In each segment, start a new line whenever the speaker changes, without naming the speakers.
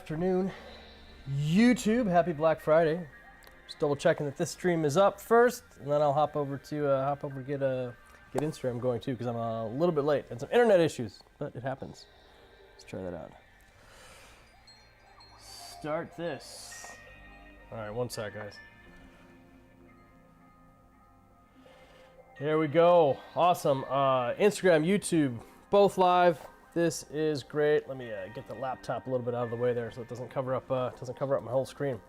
afternoon, YouTube. Happy Black Friday. Just double checking that this stream is up first, and then I'll hop over to get Instagram going too, because I'm a little bit late and some internet issues, but it happens. Let's try that out. Start this. All right, one sec, guys. There we go. Awesome. Instagram, YouTube, both live. This is great. Let me get the laptop a little bit out of the way there so it doesn't cover up my whole screen.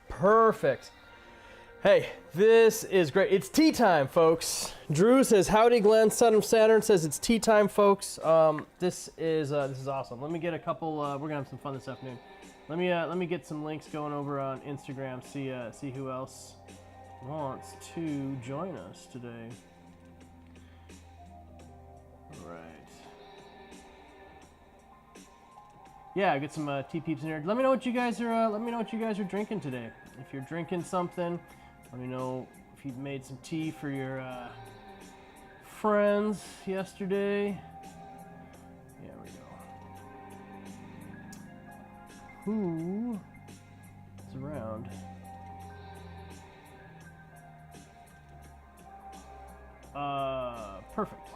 Perfect. Hey, this is great. It's tea time, folks. Drew says, "Howdy, Glenn." Son of Saturn says it's tea time, folks. This is awesome. Let me get a couple. We're gonna have some fun this afternoon. Let me get some links going over on Instagram. See who else wants to join us today. All right. Yeah, get some tea peeps in here. Let me know what you guys are. Let me know what you guys are drinking today. If you're drinking something, let me know if you've made some tea for your friends yesterday. There we go. Who is around? Perfect.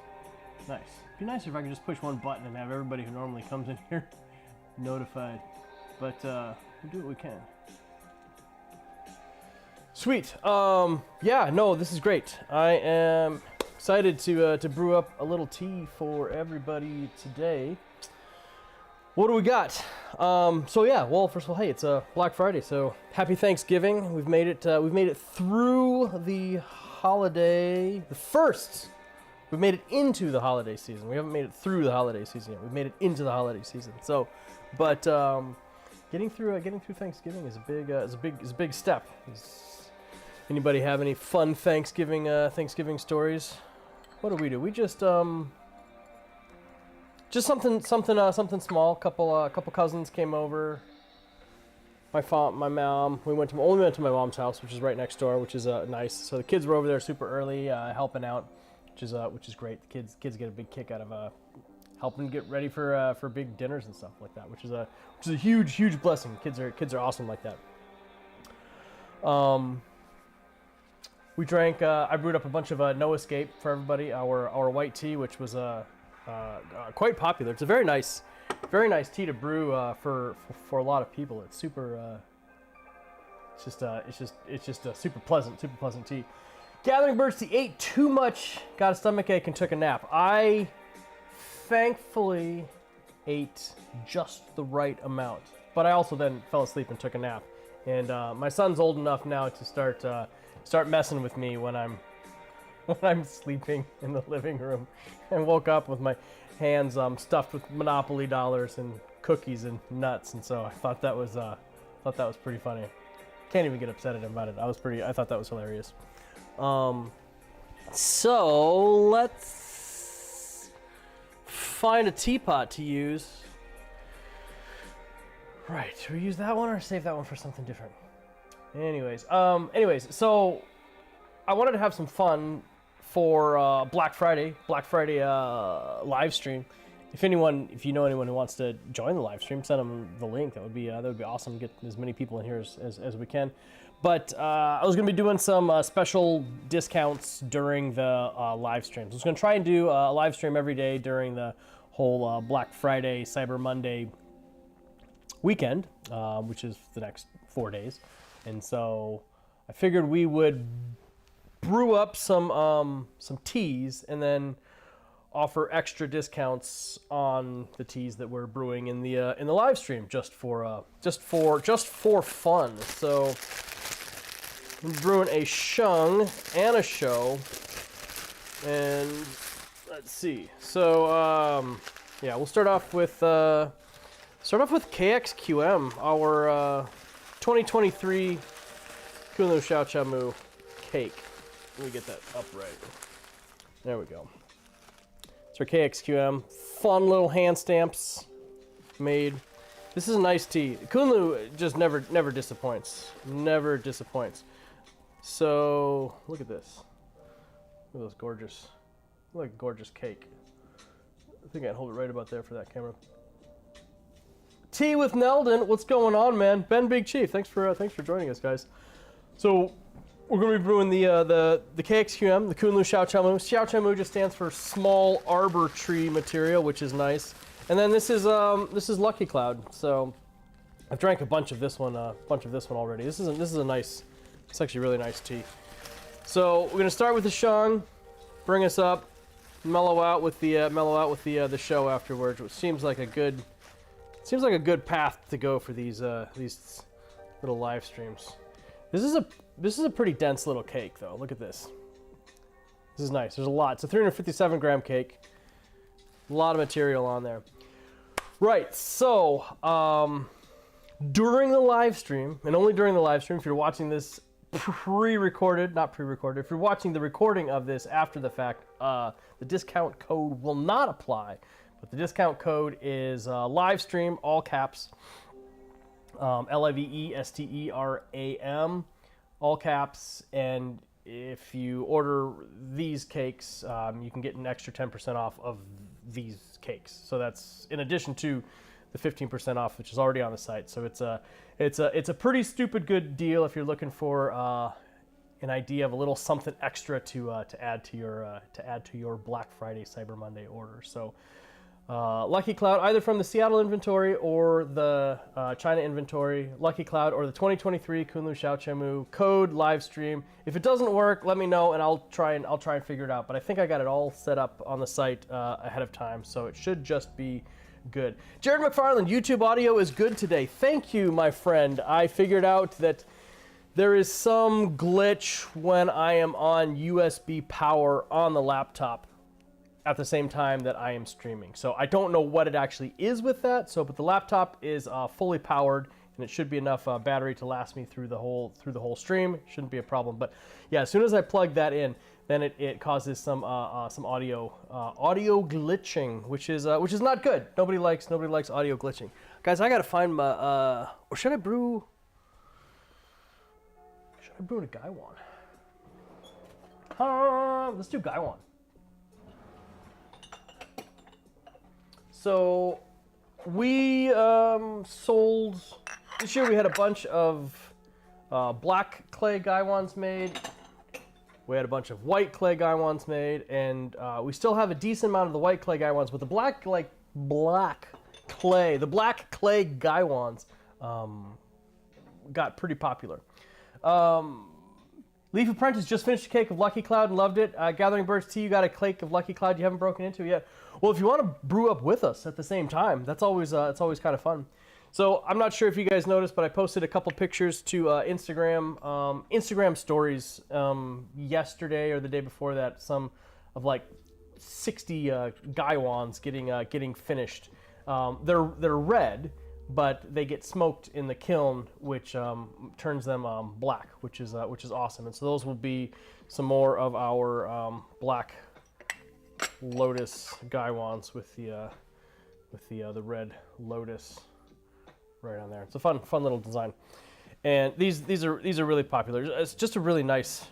Nice. It'd be nicer if I could just push one button and have everybody who normally comes in here notified. But we'll do what we can. Sweet. Yeah, no, this is great. I am excited to brew up a little tea for everybody today. What do we got? So yeah, well, first of all, hey, it's Black Friday, so happy Thanksgiving. We've made it through the holiday, we've made it into the holiday season. We haven't made it through the holiday season yet. We've made it into the holiday season. So, but getting through Thanksgiving is a big step. Anybody have any fun Thanksgiving stories? What do? We just something small. Couple cousins came over. My mom. We went to my mom's house, which is right next door, which is nice. So the kids were over there super early, helping out, which is great. The kids get a big kick out of helping get ready for big dinners and stuff like that, which is a huge blessing. Kids are awesome like that. We drank. I brewed up a bunch of No Escape for everybody. Our white tea, which was quite popular. It's a very nice tea to brew for a lot of people. It's super. It's just a super pleasant tea. Gathering Birds tea. Ate too much, got a stomach ache, and took a nap. I thankfully ate just the right amount, but I also then fell asleep and took a nap. And my son's old enough now to start messing with me when I'm sleeping in the living room, and woke up with my hands stuffed with Monopoly dollars and cookies and nuts, and so I thought that was pretty funny. Can't even get upset at him about it. I thought that was hilarious. So let's find a teapot to use. Right, should we use that one or save that one for something different? Anyways, so I wanted to have some fun for Black Friday live stream. If you know anyone who wants to join the live stream, send them the link. That would be awesome. Get as many people in here as we can. But I was going to be doing some special discounts during the live streams. I was going to try and do a live stream every day during the whole Black Friday, Cyber Monday weekend, which is the next 4 days. And so I figured we would brew up some teas and then offer extra discounts on the teas that we're brewing in the live stream just for fun. So I'm brewing a Shung and a Show, and let's see. So yeah, we'll start off with KXQM, our 2023 Kunlu Xiao Cha Mu cake. Let me get that upright. There we go. It's our KXQM. Fun little hand stamps made. This is a nice tea. Kunlu just never disappoints. Never disappoints. So look at this. Look at those gorgeous, like a gorgeous cake. I think I can hold it right about there for that camera. Tea with Neldon, what's going on, man? Ben Big Chief, thanks for joining us, guys. So we're gonna be brewing the KXQM, the Kunlu Xiaochamu. Xiaochamu just stands for small arbor tree material, which is nice. And then this is Lucky Cloud. So I've drank a bunch of this one already. This is a nice, it's actually really nice tea. So we're gonna start with the Shang, bring us up, mellow out with the show afterwards, which seems like a good path to go for these little live streams. This is a pretty dense little cake, though. Look at this. This is nice. There's a lot. It's a 357 gram cake. A lot of material on there. Right. So during the live stream, and only during the live stream, if you're watching this not pre-recorded, if you're watching the recording of this after the fact, the discount code will not apply. But the discount code is live stream, all caps. LIVESTERAM, all caps, and if you order these cakes, you can get an extra 10% off of these cakes. So that's in addition to the 15% off, which is already on the site. So it's a pretty stupid good deal if you're looking for an idea of a little something extra to add to your Black Friday Cyber Monday order. So. Lucky Cloud, either from the Seattle inventory or the China inventory. Lucky Cloud or the 2023 Kunlu Xiaochamu code live stream. If it doesn't work, let me know and I'll try and figure it out. But I think I got it all set up on the site ahead of time, so it should just be good. Jared McFarland, YouTube audio is good today. Thank you, my friend. I figured out that there is some glitch when I am on USB power on the laptop at the same time that I am streaming. So I don't know what it actually is with that. So, but the laptop is fully powered, and it should be enough battery to last me through the whole stream. Shouldn't be a problem. But yeah, as soon as I plug that in, then it causes some audio glitching, which is not good. Nobody likes audio glitching. Guys, I gotta find my or should I brew a Gaiwan? Let's do Gaiwan. So we sold, this year we had a bunch of black clay Gaiwans made. We had a bunch of white clay Gaiwans made, and we still have a decent amount of the white clay Gaiwans, but the black clay Gaiwans got pretty popular. Leaf Apprentice just finished a cake of Lucky Cloud and loved it. Gathering Birds Tea, you got a cake of Lucky Cloud you haven't broken into yet. Well, if you want to brew up with us at the same time, it's always kind of fun. So I'm not sure if you guys noticed, but I posted a couple pictures to Instagram stories yesterday or the day before that. Some of like 60 Gaiwans getting finished. They're red, but they get smoked in the kiln, which turns them black, which is awesome. And so those will be some more of our black Lotus Gaiwans with the red Lotus right on there. It's a fun little design, and these are really popular. It's just a really nice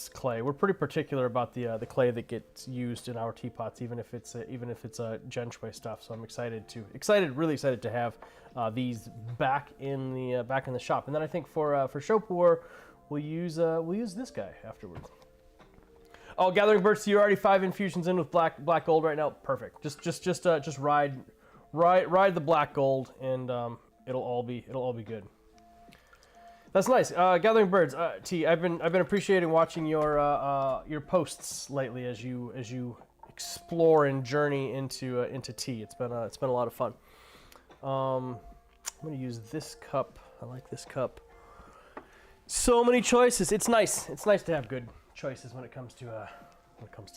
clay. We're pretty particular about the clay that gets used in our teapots, even if it's Gen Shui stuff. So I'm really excited to have these back in the shop. And then I think for show pu'er, we'll use this guy afterwards. Oh, Gathering Birds, you're already 5 infusions in with black gold right now. Perfect. Just ride the black gold, and it'll all be good. That's nice. Gathering Birds, T. I've been appreciating watching your posts lately as you explore and journey into tea. It's been a lot of fun. I'm gonna use this cup. I like this cup. So many choices. It's nice. It's nice to have good choices when it comes to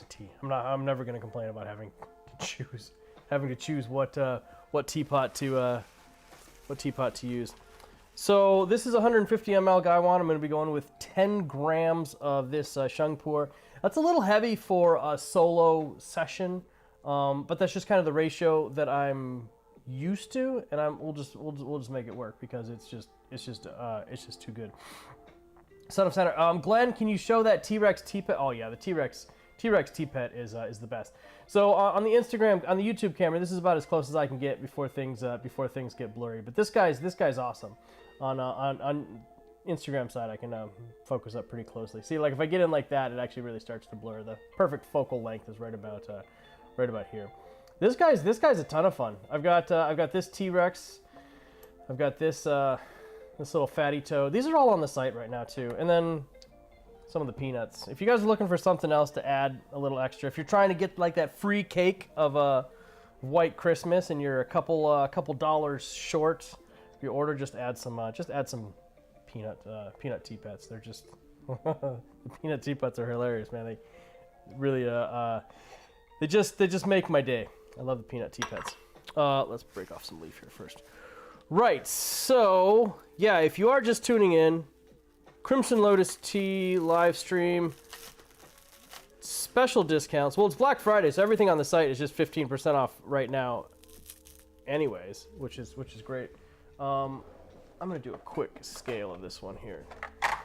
tea. I'm never gonna complain about having to choose what teapot to use. So this is 150 ml Gaiwan. I'm gonna be going with 10 grams of this Sheng pu'er. That's a little heavy for a solo session, but that's just kind of the ratio that I'm used to, and we'll just make it work because it's just too good. Son of Center. Glenn, can you show that T-Rex teapot? Oh yeah, the T-Rex T-Rex T-Pet is the best. So on the Instagram, on the YouTube camera, this is about as close as I can get before things get blurry. But this guy's awesome. On Instagram side, I can focus up pretty closely. See, like if I get in like that, it actually really starts to blur. The perfect focal length is right about here. This guy's a ton of fun. I've got this T-Rex. I've got this this little fatty toad. These are all on the site right now too. And then some of the peanuts. If you guys are looking for something else to add a little extra, if you're trying to get like that free cake of a white Christmas and you're a couple dollars short, if you order, just add some peanut T-Pets. They're just the peanut T-Pets are hilarious, man. They really they just make my day. I love the peanut T-Pets. Let's break off some leaf here first. Right, so yeah, if you are just tuning in, Crimson Lotus Tea live stream, special discounts. Well, it's Black Friday, so everything on the site is just 15% off right now anyways, which is great. I'm gonna do a quick scale of this one here. I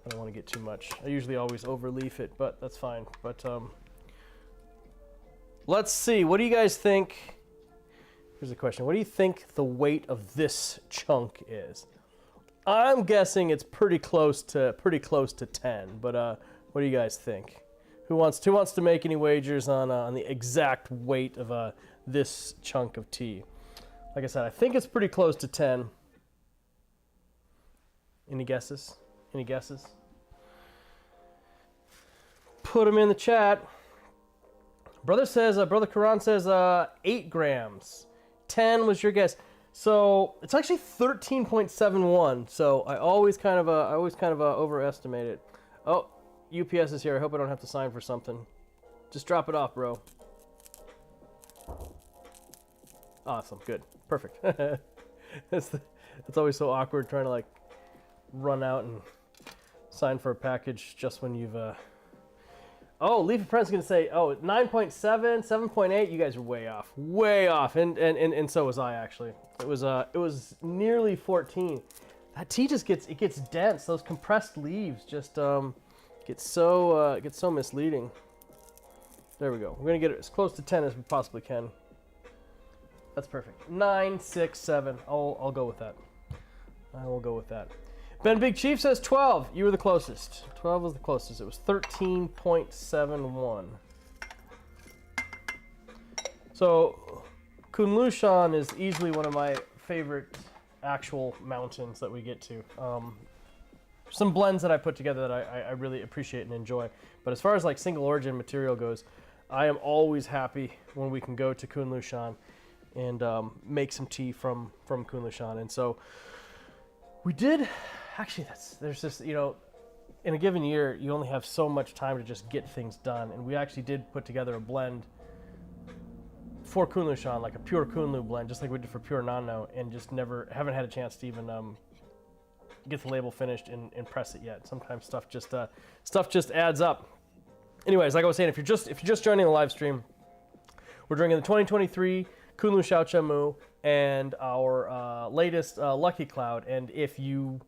don't want to get too much. I usually always overleaf it, but that's fine. But let's see, what do you guys think? Here's a question. What do you think the weight of this chunk is? I'm guessing it's pretty close to 10, but what do you guys think? Who wants to make any wagers on the exact weight of this chunk of tea? Like I said, I think it's pretty close to 10. Any guesses? Any guesses? Put them in the chat. Brother Karan says 8 grams. 10 was your guess. So it's actually 13.71. So I always kind of overestimate it. Oh, UPS is here. I hope I don't have to sign for something. Just drop it off, bro. Awesome. Good. Perfect. It's always so awkward trying to like run out and sign for a package just when you've Oh, Leafy Prince is going to say, 9.7, 7.8. You guys are way off. Way off. And so was I, actually. It was nearly 14. That tea just gets dense. Those compressed leaves just get so misleading. There we go. We're going to get it as close to 10 as we possibly can. That's perfect. 9, 6, 7. I'll go with that. I will go with that. Ben Big Chief says 12. You were the closest. 12 was the closest. It was 13.71. So Kunlushan is easily one of my favorite actual mountains that we get to. Some blends that I put together that I really appreciate and enjoy. But as far as like single origin material goes, I am always happy when we can go to Kunlushan and make some tea from Kunlushan. And so we did. Actually, there's just, in a given year, you only have so much time to just get things done. And we actually did put together a blend for Kunlushan, like a pure Kunlu blend, just like we did for pure Nano, and just haven't had a chance to even get the label finished and press it yet. Sometimes stuff just adds up. Anyways, like I was saying, if you're just joining the live stream, we're drinking the 2023 Kunlu Xiaochamu and our latest Lucky Cloud. And if you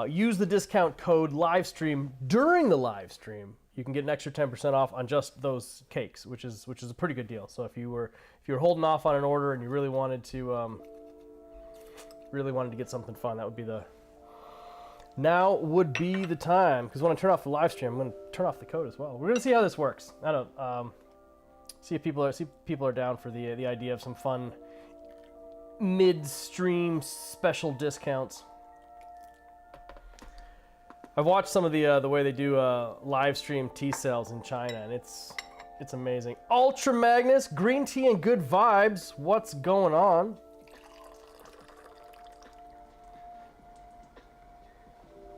use the discount code livestream during the live stream, you can get an extra 10% off on just those cakes, which is a pretty good deal. So if you were holding off on an order and you really wanted to get something fun, now would be the time. Because when I turn off the live stream, I'm going to turn off the code as well. We're going to see how this works. I don't see if people are down for the idea of some fun mid-stream special discounts. I've watched some of the way they do live stream tea sales in China, and it's amazing. Ultra Magnus, green tea and good vibes. What's going on?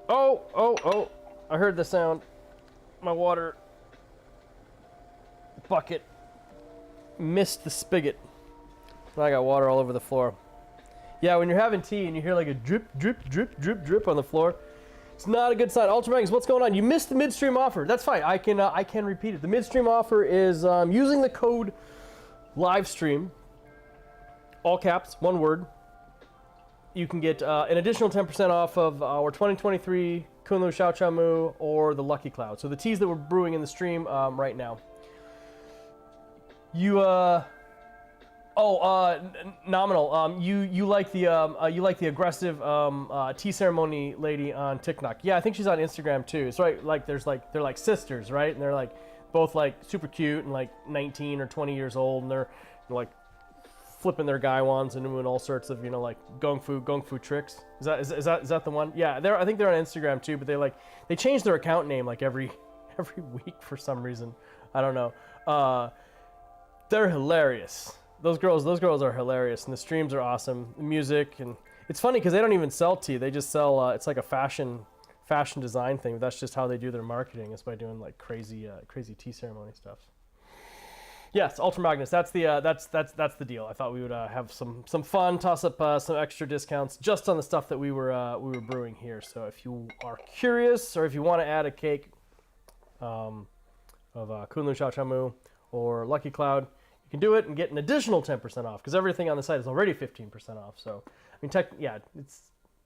Oh! I heard the sound. My water bucket missed the spigot. Now I got water all over the floor. Yeah, when you're having tea and you hear like a drip, drip, drip, drip, drip on the floor, it's not a good sign. Ultra Magnus, what's going on? You missed the midstream offer. That's fine. I can repeat it. The midstream offer is using the code livestream, all caps, one word, you can get an additional 10% off of our 2023 Kunlu Xiaochamu or the Lucky Cloud. So the teas that we're brewing in the stream right now. You Nominal. You like the aggressive tea ceremony lady on TikTok? Yeah, I think she's on Instagram too. It's right. Like they're like sisters, right? And they're like both like super cute and like 19 or 20 years old, and they're like flipping their guy wands and doing all sorts of like gung fu tricks. Is that the one? Yeah, I think they're on Instagram too. But they change their account name like every week for some reason. I don't know. They're hilarious. Those girls are hilarious, and the streams are awesome. The music, and it's funny because they don't even sell tea. They just sell. It's like a fashion design thing. That's just how they do their marketing. Is by doing like crazy tea ceremony stuff. Yes, Ultra Magnus. That's the deal. I thought we would have some fun, toss up some extra discounts just on the stuff that we were brewing here. So if you are curious, or if you want to add a cake of Kunlu Xiaochamu or Lucky Cloud, you can do it and get an additional 10% off because everything on the site is already 15% off. So I mean, it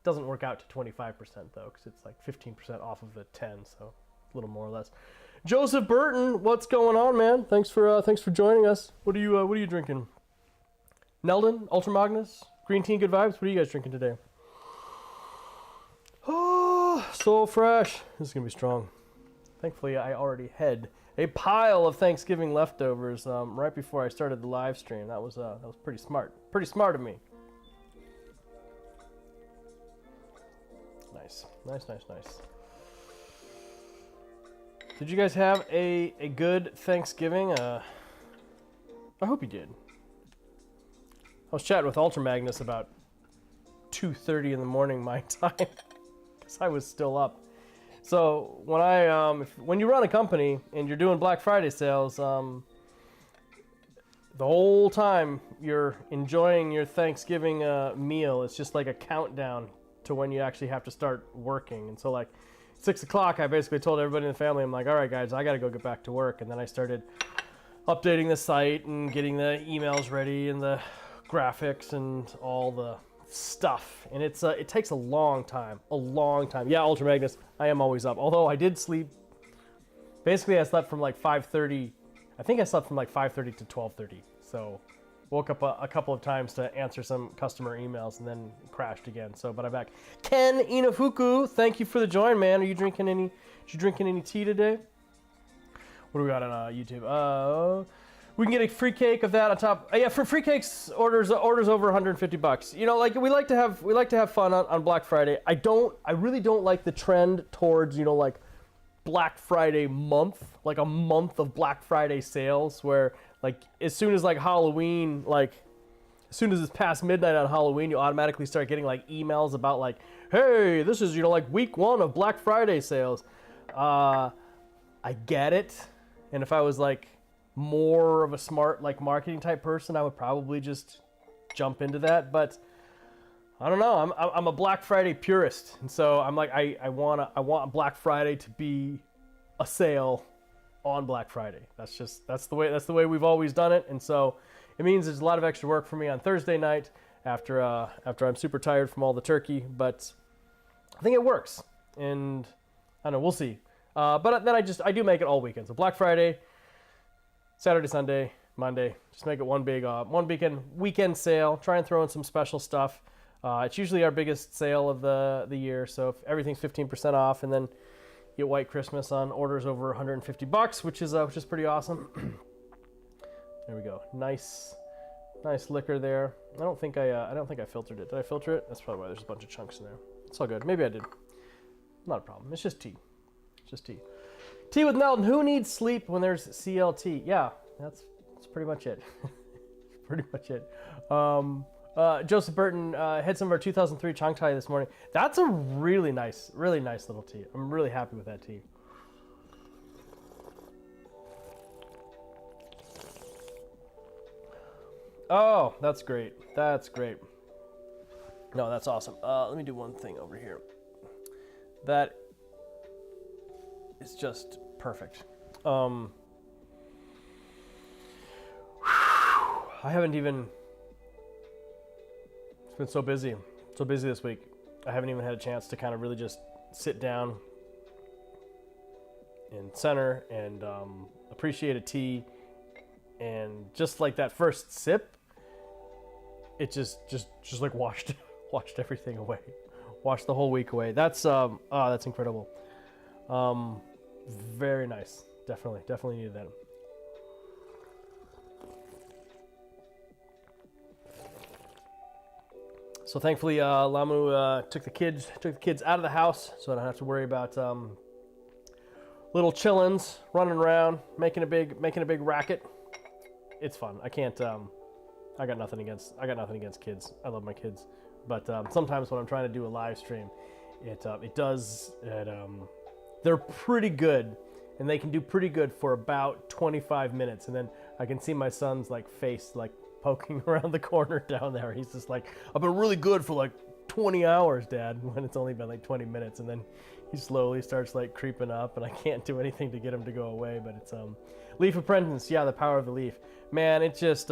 doesn't work out to 25% though, because it's like 15% off of the 10, so a little more or less. Joseph Burton, what's going on, man? Thanks for joining us. What are you drinking? Neldon, Ultra Magnus, green tea, good vibes. What are you guys drinking today? Oh, so fresh. This is gonna be strong. Thankfully, I already had a pile of Thanksgiving leftovers right before I started the live stream. That was pretty smart. Pretty smart of me. Nice. Did you guys have a good Thanksgiving? I hope you did. I was chatting with Ultra Magnus about 2:30 in the morning my time because I was still up. So when you run a company and you're doing Black Friday sales, the whole time you're enjoying your Thanksgiving meal, it's just like a countdown to when you actually have to start working. And so like 6 o'clock, I basically told everybody in the family, I'm like, all right, guys, I got to go get back to work. And then I started updating the site and getting the emails ready and the graphics and all the stuff. And it takes a long time. Yeah, Ultra Magnus, I am always up. Although I did sleep. Basically, I slept from like 5:30. I think I slept from like 5:30 to 12:30. So woke up a couple of times to answer some customer emails and then crashed again. So, but I'm back. Ken Inafuku, thank you for the join, man. Did you drinking any tea today? What do we got on YouTube? We can get a free cake of that on top. Yeah, for free cakes, orders over $150. Like we like to have fun on Black Friday. I really don't like the trend towards like Black Friday month, like a month of Black Friday sales where like as soon as like Halloween, like as soon as it's past midnight on Halloween, you automatically start getting like emails about like, hey, this is like week 1 of Black Friday sales. I get it, and if I was like more of a smart like marketing type person, I would probably just jump into that. But I don't know. I'm a Black Friday purist, and so I'm like I want Black Friday to be a sale on Black Friday. That's the way we've always done it, and so it means there's a lot of extra work for me on Thursday night after I'm super tired from all the turkey. But I think it works, and I don't know. We'll see. But then I do make it all weekend. So Black Friday, Saturday, Sunday, Monday. Just make it one big weekend sale. Try and throw in some special stuff. It's usually our biggest sale of the year. So if everything's 15% off, and then you get White Christmas on orders over $150, which is pretty awesome. There we go. Nice liquor there. I don't think I filtered it. Did I filter it? That's probably why there's a bunch of chunks in there. It's all good. Maybe I did. Not a problem. It's just tea. Tea with Nelton. Who needs sleep when there's CLT? Yeah, that's pretty much it. Pretty much it. Joseph Burton had some of our 2003 Changtai this morning. That's a really nice little tea. I'm really happy with that tea. Oh, that's great. No, that's awesome. Let me do one thing over here. That is just perfect. I haven't even... It's been so busy. so busy this week. I haven't even had a chance to kind of really just sit down in center and appreciate a tea. And just like that first sip, it just like washed everything away, washed the whole week away. That's that's incredible. Very nice. Definitely needed that. So thankfully, Lamu took the kids out of the house, so I don't have to worry about little chillins running around, making a big racket. It's fun. I can't. I got nothing against kids. I love my kids, but sometimes when I'm trying to do a live stream, they're pretty good, and they can do pretty good for about 25 minutes, and then I can see my son's like face like poking around the corner down there. He's just like, I've been really good for like 20 hours, Dad, when it's only been like 20 minutes, and then he slowly starts like creeping up, and I can't do anything to get him to go away. But it's Leaf Apprentice, yeah, the power of the leaf, man. It just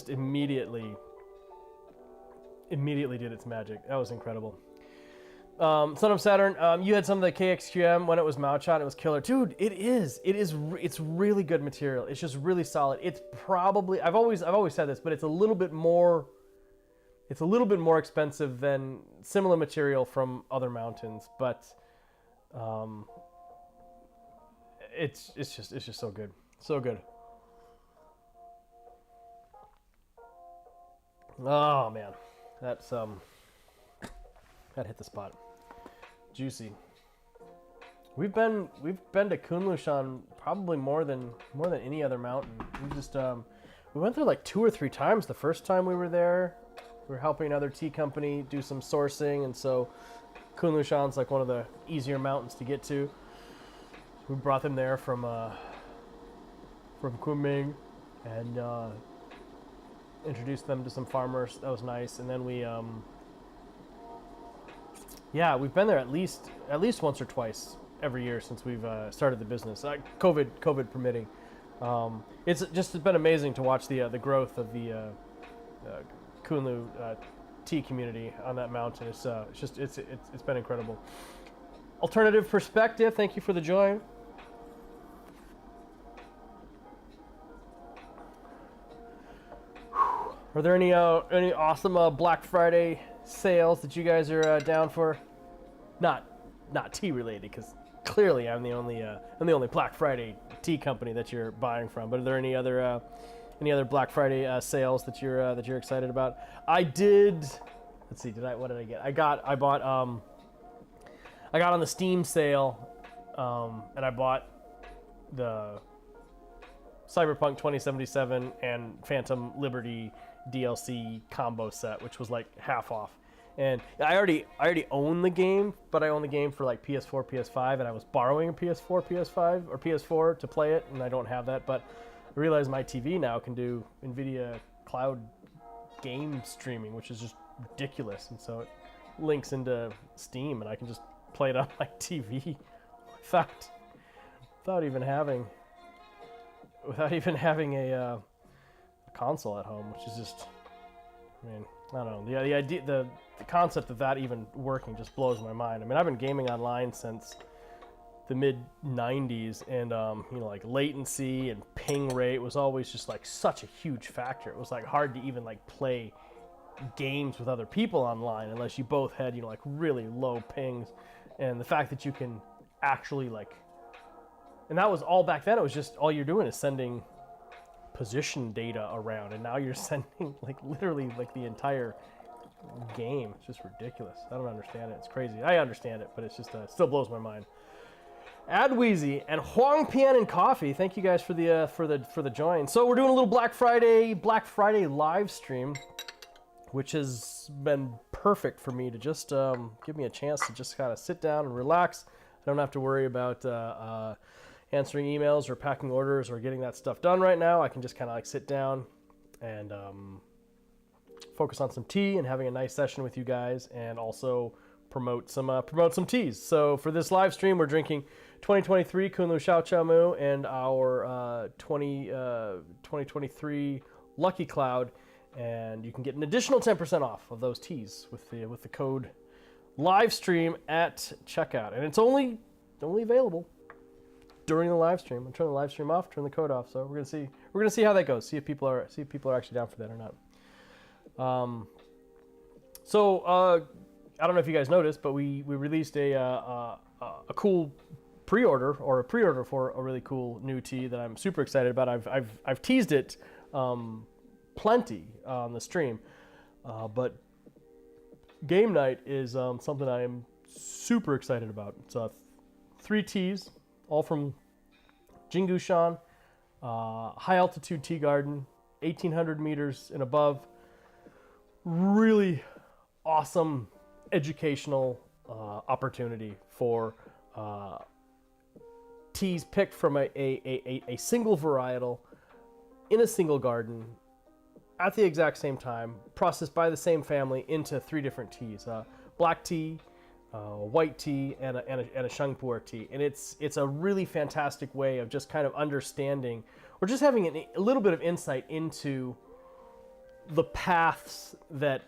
immediately did its magic. That was incredible. Son of Saturn, you had some of the KXQM when it was Mouchon. It was killer, dude. It's really good material. It's just really solid. It's probably, I've always said this, but it's a little bit more expensive than similar material from other mountains, but it's just so good, so good. Oh man, that's that hit the spot. Juicy. We've been to Kunlushan probably more than any other mountain. We went there like 2 or 3 times. The first time we were there, we were helping another tea company do some sourcing, and so Kunlushan's like one of the easier mountains to get to. We brought them there from Kunming and introduced them to some farmers. That was nice. And then we we've been there at least once or twice every year since we've started the business. COVID permitting. It's just been amazing to watch the growth of the Kunlu tea community on that mountain. It's been incredible. Alternative perspective. Thank you for the join. Are there any awesome Black Friday sales that you guys are down for? Not tea related, because clearly I'm the only Black Friday tea company that you're buying from. But are there any other Black Friday sales that you're excited about? I did. Let's see. What did I get? I bought on the Steam sale, and I bought the Cyberpunk 2077 and Phantom Liberty DLC combo set, which was like half off. And I already own the game, but I own the game for like PS4, PS5, and I was borrowing a PS4, PS5, or PS4 to play it, and I don't have that. But I realize my TV now can do NVIDIA cloud game streaming, which is just ridiculous. And so it links into Steam, and I can just play it on my TV without even having a console at home, which is just, I mean, I don't know. The idea, the concept of that even working just blows my mind. I mean, I've been gaming online since the mid 90s, and like latency and ping rate was always just like such a huge factor. It was like hard to even like play games with other people online unless you both had like really low pings. And the fact that you can actually like, and that was all back then. It was just all you're doing is sending position data around, and now you're sending like literally like the entire game. It's just ridiculous. I don't understand it. It's crazy. I understand it, but it's just it still blows my mind. Adweezy and Huang Pian and Coffee, thank you guys for the join. So we're doing a little Black Friday live stream, which has been perfect for me to just give me a chance to just kind of sit down and relax. I don't have to worry about answering emails or packing orders or getting that stuff done right now. I can just kind of like sit down and focus on some tea and having a nice session with you guys, and also promote some teas. So for this live stream, we're drinking 2023 Kunlu Xiao Chao Mu and our 2023 Lucky Cloud. and you can get an additional 10% off of those teas with the code live stream at checkout, and it's only available during the live stream. I'm turning the live stream off, turn the code off, so we're gonna see how that goes. See if people are actually down for that or not. I don't know if you guys noticed, but we released a cool pre-order for a really cool new tea that I'm super excited about. I've teased it plenty on the stream, but game night is something I am super excited about. It's 3 teas, all from Jingushan, high altitude tea garden, 1,800 meters and above. Really awesome educational opportunity for teas picked from a single varietal in a single garden at the exact same time, processed by the same family into 3 different teas: black tea, white tea, and a sheng pu'er tea. And it's a really fantastic way of just kind of understanding, or just having a little bit of insight into the paths that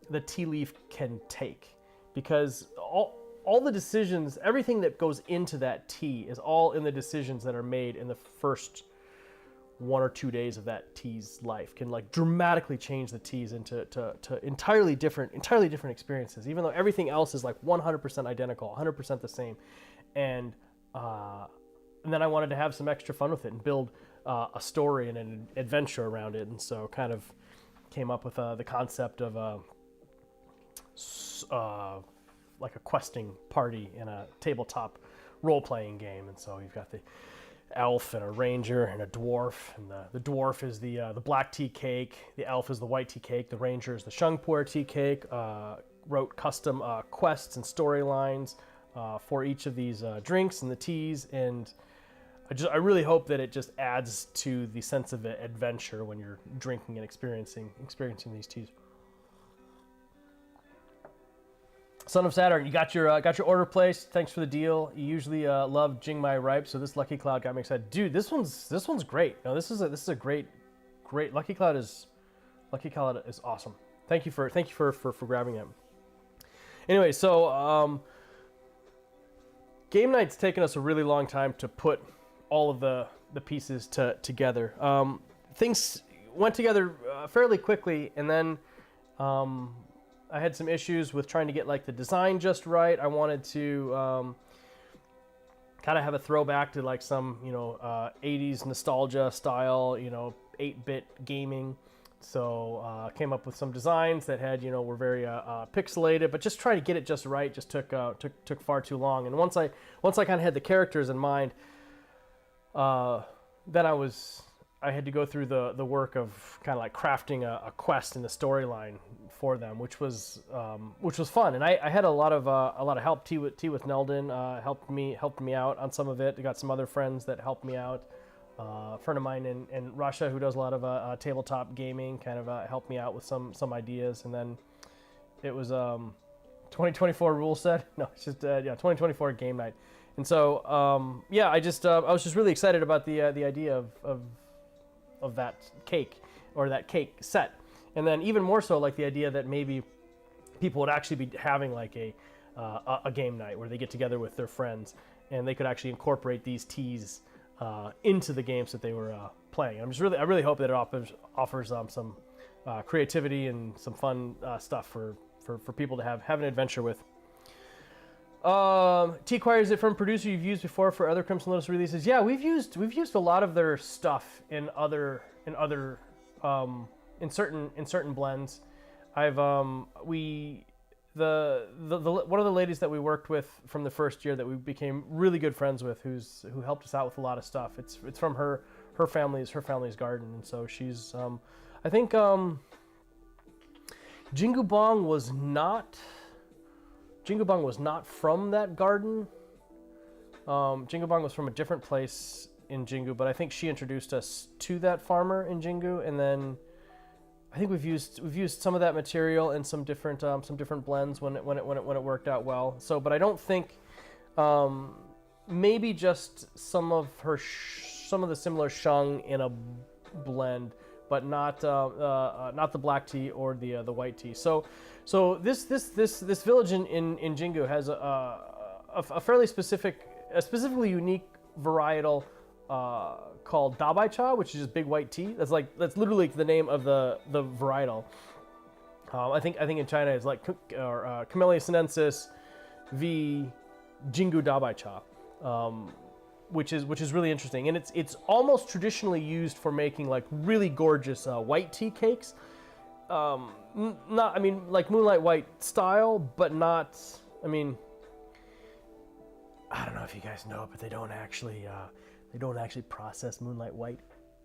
the tea leaf can take, because all the decisions, everything that goes into that tea is all in the decisions that are made in the first 1 or 2 days of that tea's life. Can like dramatically change the teas into to entirely different experiences, even though everything else is like 100% identical, 100% the same. And then I wanted to have some extra fun with it and build a story and an adventure around it, and so kind of came up with the concept of like a questing party in a tabletop role-playing game. And so you've got the elf and a ranger and a dwarf, and the dwarf is the black tea cake, the elf is the white tea cake, the ranger is the sheng pu'er tea cake. Wrote custom quests and storylines for each of these drinks and the teas, and I really hope that it just adds to the sense of adventure when you're drinking and experiencing these teas. Son of Saturn, you got your order placed. Thanks for the deal. You usually love Jingmai Ripe, so this Lucky Cloud got me excited. Dude, this one's great. No, this is a great Lucky Cloud is awesome. Thank you for grabbing it. Anyway, so game night's taken us a really long time to put all of the pieces together. Things went together fairly quickly, and then I had some issues with trying to get like the design just right. I wanted to kind of have a throwback to like some 80s nostalgia style, 8-bit gaming. So came up with some designs that had were very pixelated, but just trying to get it just right just took far too long. And once I kind of had the characters in mind, then I had to go through the work of kind of like crafting a quest in the storyline for them, which was fun. And I had a lot of help. Tea with Neldon helped me out on some of it. I got some other friends that helped me out. A friend of mine in Russia who does a lot of tabletop gaming kind of helped me out with some ideas. And then it was 2024 rule set. No, it's just 2024 game night. And so I was just really excited about the idea of that cake, or that cake set. And then even more so, like the idea that maybe people would actually be having like a game night where they get together with their friends and they could actually incorporate these teas into the games that they were playing. I really hope that it offers some creativity and some fun stuff for people to have an adventure with. Tea Choir, is it from a producer you've used before for other Crimson Lotus releases? Yeah, we've used a lot of their stuff in certain blends. I've one of the ladies that we worked with from the first year that we became really good friends with, who helped us out with a lot of stuff. It's from her family's garden, and so she's I think Jingu Bong was not from that garden. Jingu Bong was from a different place in Jingu, but I think she introduced us to that farmer in Jingu, and then I think we've used some of that material in some different blends when it worked out well. So, but I don't think maybe just some of the similar sheng in a blend, but not not the black tea or the white tea. So this village in Jingu has a fairly specifically unique varietal called dabai cha, which is just big white tea. That's literally the name of the varietal. I think in China it's like Camellia sinensis v Jingu dabai cha, which is really interesting, and it's almost traditionally used for making like really gorgeous white tea cakes. Not, I mean, like moonlight white style, but not. I mean, I don't know if you guys know, but they don't actually process moonlight white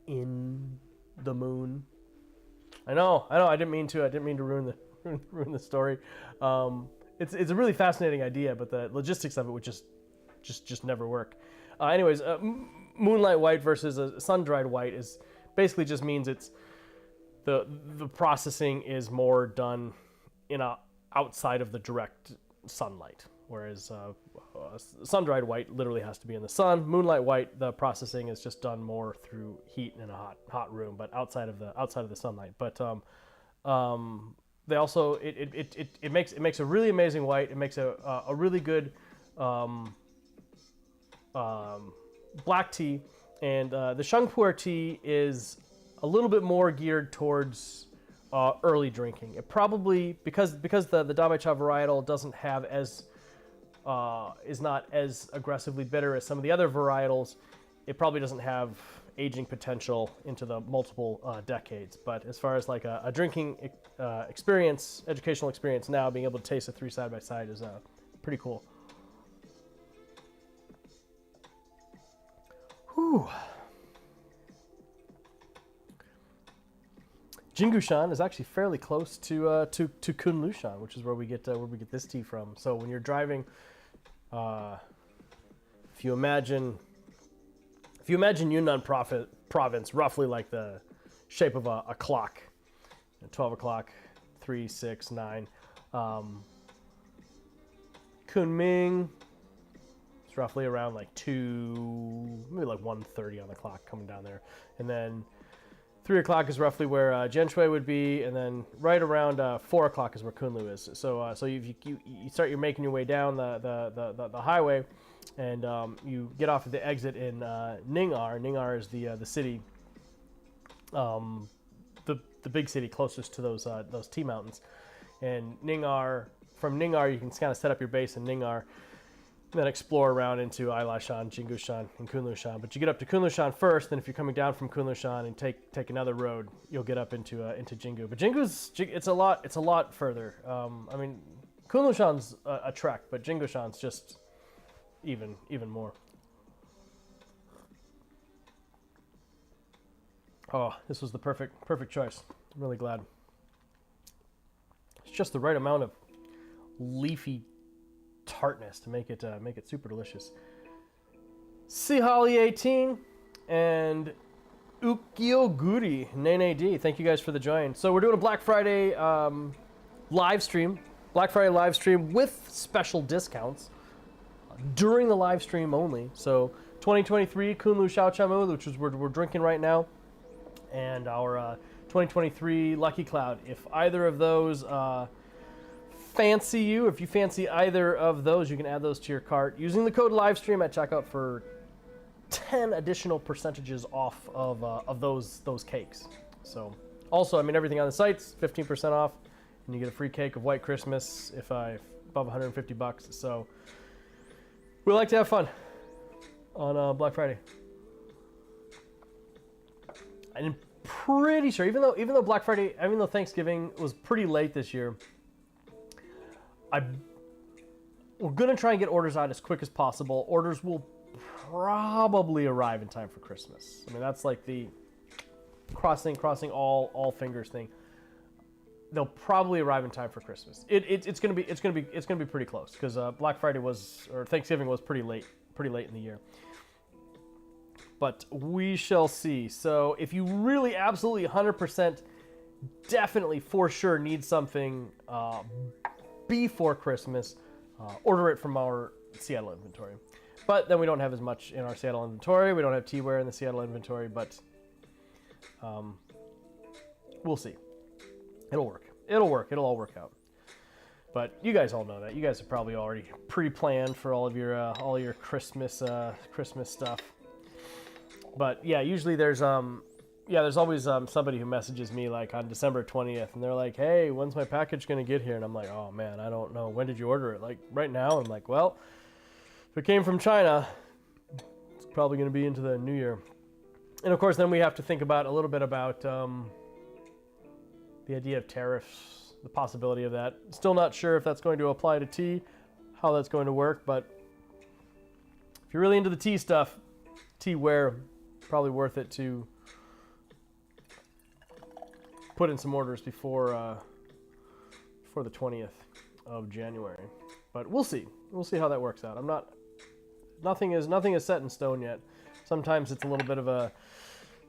in the moon. I know. I didn't mean to ruin the story. It's a really fascinating idea, but the logistics of it would just never work. Anyways, moonlight white versus a sun-dried white is basically just means it's the processing is more done outside of the direct sunlight, whereas sun-dried white literally has to be in the sun. Moonlight white, the processing is just done more through heat in a hot room, but outside of the sunlight. But they also it makes a really amazing white. It makes a really good black tea, and the pu-erh tea is a little bit more geared towards early drinking. It probably because the dabai cha varietal doesn't have is not as aggressively bitter as some of the other varietals. It probably doesn't have aging potential into the multiple decades. But as far as like a drinking experience, educational experience now, being able to taste the three side by side is pretty cool. Whew. Jingushan is actually fairly close to Kunlushan, which is where we get this tea from. So when you're driving, if you imagine Yunnan province roughly like the shape of a clock, 12 o'clock, 3, 6, 9. Kunming, it's roughly around like 2, maybe like 1:30 on the clock coming down there, and then 3 o'clock is roughly where Jianshui would be, and then right around 4 o'clock is where Kunlu is. So you're making your way down the highway, and you get off at the exit in Ning'er. Ning'er is the city, the big city closest to those tea mountains. And from Ning'er you can kind of set up your base in Ning'er, then explore around into Ailashan, Jingushan, and Kunlushan. But you get up to Kunlushan first, then if you're coming down from Kunlushan and take another road, you'll get up into Jingu. But it's a lot further. I mean, Kunlushan's a trek, but Jingushan's just even more. Oh, this was the perfect choice. I'm really glad. It's just the right amount of leafy tartness to make it super delicious. Sihali 18 and Ukioguri Nene D. Thank you guys for the join. So we're doing a Black Friday live stream. Black Friday live stream with special discounts during the live stream only. So 2023 Kunlu Xiaochamu, which is we're drinking right now, and our 2023 Lucky Cloud. If either of those fancy you, if you fancy either of those, you can add those to your cart using the code livestream at checkout for 10 additional percentages off of those cakes. So also, I mean, everything on the site's 15% off, and you get a free cake of White Christmas above $150. So we like to have fun on Black Friday. I'm pretty sure, even though Black Friday, even though Thanksgiving was pretty late this year, we're gonna try and get orders out as quick as possible. Orders will probably arrive in time for Christmas. I mean, that's like the crossing all fingers thing. They'll probably arrive in time for Christmas. It's gonna be pretty close because Black Friday or Thanksgiving was pretty late in the year. But we shall see. So if you really absolutely 100% definitely for sure need something before Christmas, order it from our Seattle inventory. But then we don't have as much in our Seattle inventory. We don't have tea-ware in the Seattle inventory, but we'll see. It'll work. It'll work. It'll all work out. But you guys all know that. You guys have probably already pre-planned for all your Christmas Christmas stuff. But yeah, usually there's always somebody who messages me like on December 20th, and they're like, "Hey, when's my package gonna get here?" And I'm like, "Oh man, I don't know. When did you order it?" Like right now. I'm like, "Well, if it came from China, it's probably gonna be into the new year." And of course, then we have to think about a little bit about the idea of tariffs. The possibility of that. Still not sure if that's going to apply to tea, how that's going to work, but if you're really into the tea stuff, tea-ware, probably worth it to put in some orders before the 20th of January. But we'll see. We'll see how that works out. Nothing is set in stone yet. Sometimes it's a little bit of a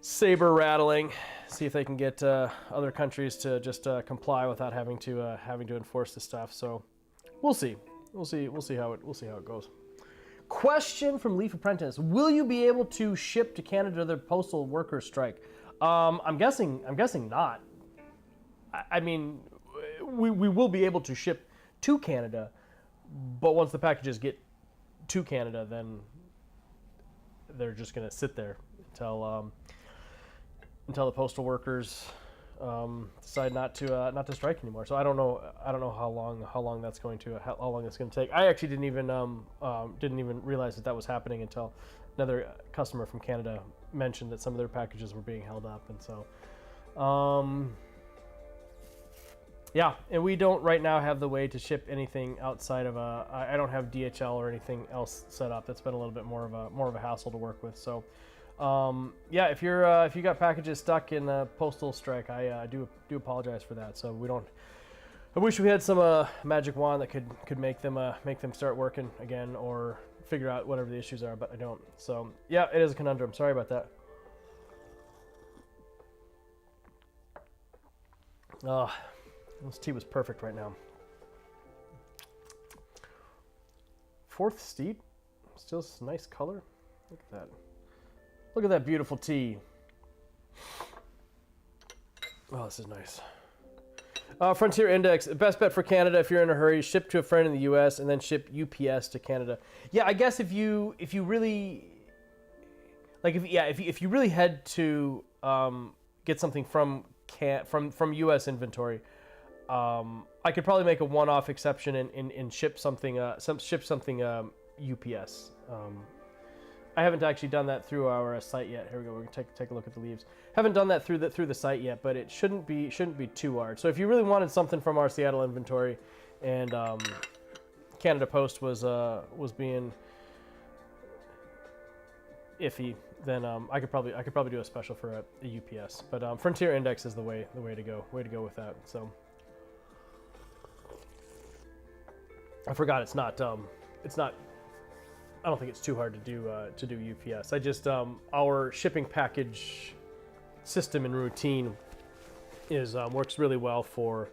saber rattling. See if they can get other countries to just comply without having to enforce the stuff. So we'll see. We'll see how it goes. Question from Leaf Apprentice: will you be able to ship to Canada to the postal workers strike? I'm guessing not. I mean, we will be able to ship to Canada, but once the packages get to Canada, then they're just going to sit there until the postal workers decide not to strike anymore. So I don't know how long that's going to take. I actually didn't even realize that was happening until another customer from Canada mentioned that some of their packages were being held up, and so yeah. And we don't right now have the way to ship anything outside of I don't have DHL or anything else set up. That's been a little bit more of a hassle to work with. So. Yeah, if you got packages stuck in the postal strike, I do apologize for that. So we don't. I wish we had some magic wand that could make them start working again or figure out whatever the issues are, but I don't. So yeah, it is a conundrum. Sorry about that. This tea was perfect right now. Fourth steep, still a nice color. Look at that. Look at that beautiful tea. Oh, this is nice. Frontier Index, best bet for Canada if you're in a hurry, ship to a friend in the US and then ship UPS to Canada. Yeah, I guess if you really like if you really had to get something from US inventory, I could probably make a one-off exception and ship something UPS. I haven't actually done that through our site yet. Here we go. We're gonna take a look at the leaves. Haven't done that through the site yet, but it shouldn't be too hard. So if you really wanted something from our Seattle inventory, and Canada Post was being iffy, then I could probably do a special for a UPS. But Frontier Index is the way to go with that. So I forgot it's not. I don't think it's too hard to do UPS. I just our shipping package system and routine is works really well for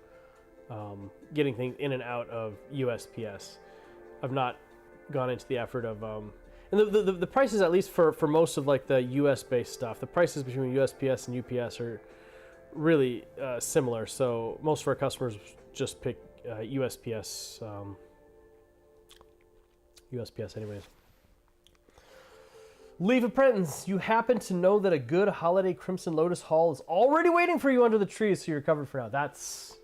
getting things in and out of USPS. I've not gone into the effort of and the prices, at least for most of like the US based stuff, the prices between USPS and UPS are really similar. So most of our customers just pick USPS. USPS anyways. Leave Apprentice, you happen to know that a good holiday Crimson Lotus haul is already waiting for you under the tree, so you're covered for now. That's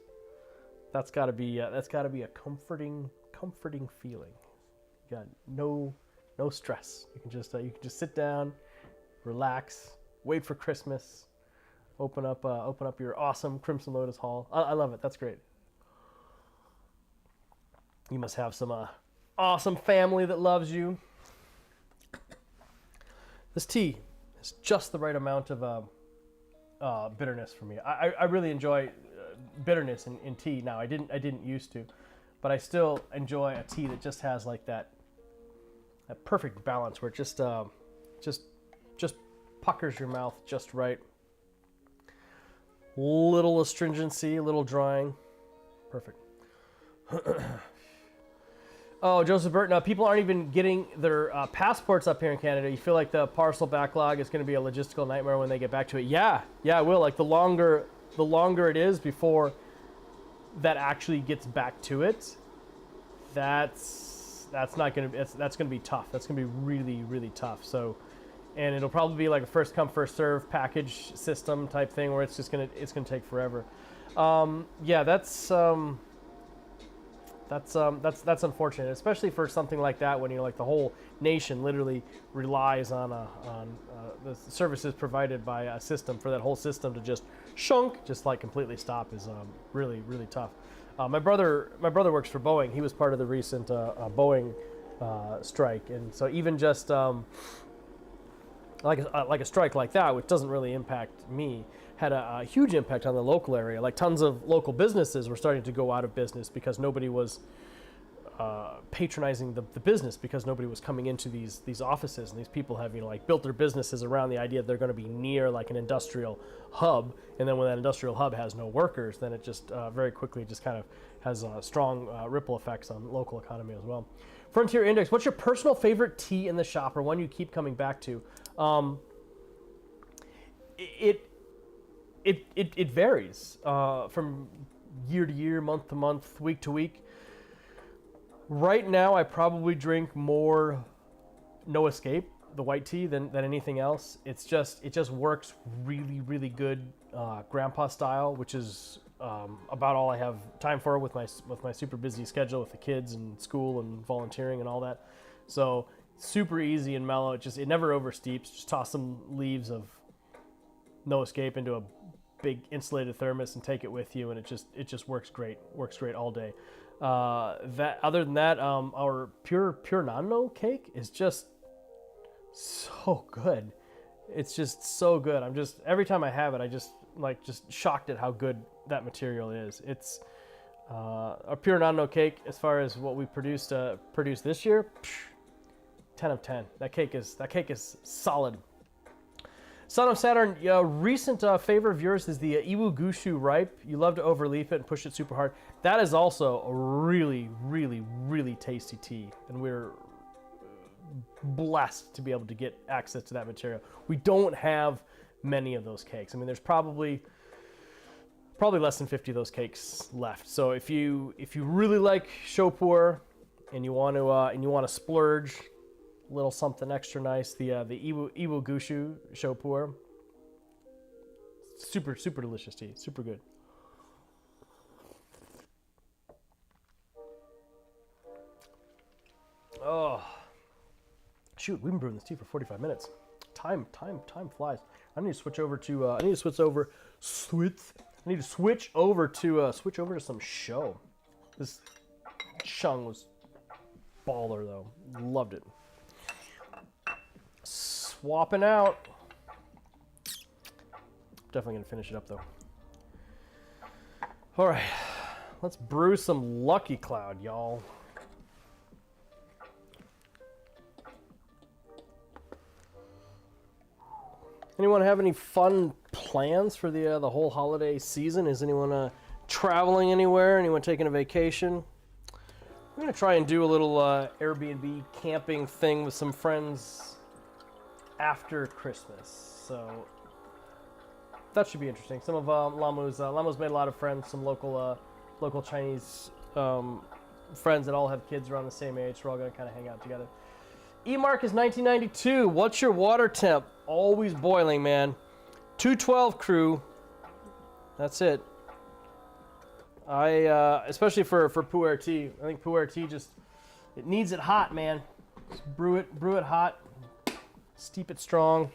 gotta be a comforting feeling. You got no stress. You can just sit down, relax, wait for Christmas, open up your awesome Crimson Lotus haul. I love it. That's great. You must have some awesome family that loves you. This tea is just the right amount of bitterness for me. I really enjoy bitterness in tea now. I didn't used to, but I still enjoy a tea that just has like that perfect balance where it just puckers your mouth just right. Little astringency, a little drying, perfect. Oh, Joseph Burton, people aren't even getting their passports up here in Canada. You feel like the parcel backlog is going to be a logistical nightmare when they get back to it? Yeah, it will. Like the longer the longer it is before that actually gets back to it, that's not gonna be, that's gonna be tough. That's gonna be really, really tough. So, and it'll probably be like a first come first serve package system type thing where it's gonna take forever. Yeah, that's unfortunate, especially for something like that when like the whole nation literally relies on the services provided by a system. For that whole system to just just like completely stop is really, really tough. My brother works for Boeing. He was part of the recent Boeing strike, and so even just like a strike like that, which doesn't really impact me, had a huge impact on the local area. Like tons of local businesses were starting to go out of business because nobody was patronizing the business, because nobody was coming into these offices, and these people have like built their businesses around the idea that they're going to be near like an industrial hub, and then when that industrial hub has no workers, then it just very quickly just kind of has strong ripple effects on local economy as well. Frontier Index, what's your personal favorite tea in the shop, or one you keep coming back to? It varies from year to year, month to month, week to week. Right now, I probably drink more No Escape, the white tea, than anything else. It just works really, really good grandpa style, which is about all I have time for with my super busy schedule with the kids and school and volunteering and all that. So super easy and mellow. It never oversteeps. Just toss some leaves of No Escape into a big insulated thermos and take it with you, and it just works great. Works great all day. Other than that, our pure nano cake is just so good. It's just so good. I'm just, every time I have it, I just shocked at how good that material is. It's a pure nano cake. As far as what we produced this year, 10 of 10. That cake is solid. Son of Saturn, recent favorite of yours is the Iwu Gushu Ripe. You love to overleaf it and push it super hard. That is also a really, really, really tasty tea, and we're blessed to be able to get access to that material. We don't have many of those cakes. I mean, there's probably less than 50 of those cakes left. So if you really like pu-erh and you want to splurge, little something extra nice, the Iwu Gushu pu-erh. Super, super delicious tea. Super good. Oh, shoot! We've been brewing this tea for 45 minutes. Time flies. I need to switch over to some show. This chung was baller though. Loved it. Swapping out. Definitely gonna finish it up though. All right, let's brew some Lucky Cloud, y'all. Anyone have any fun plans for the whole holiday season? Is anyone traveling anywhere? Anyone taking a vacation? I'm gonna try and do a little Airbnb camping thing with some friends after Christmas, so that should be interesting. Some of Lamu's made a lot of friends, some local Chinese friends that all have kids around the same age, so we're all gonna kind of hang out together. E-Mark is 1992. What's your water temp? Always boiling, man. 212 crew. That's it. Especially for pu-erh tea. I think pu-erh tea it needs it hot, man. Just brew it hot. Steep it strong.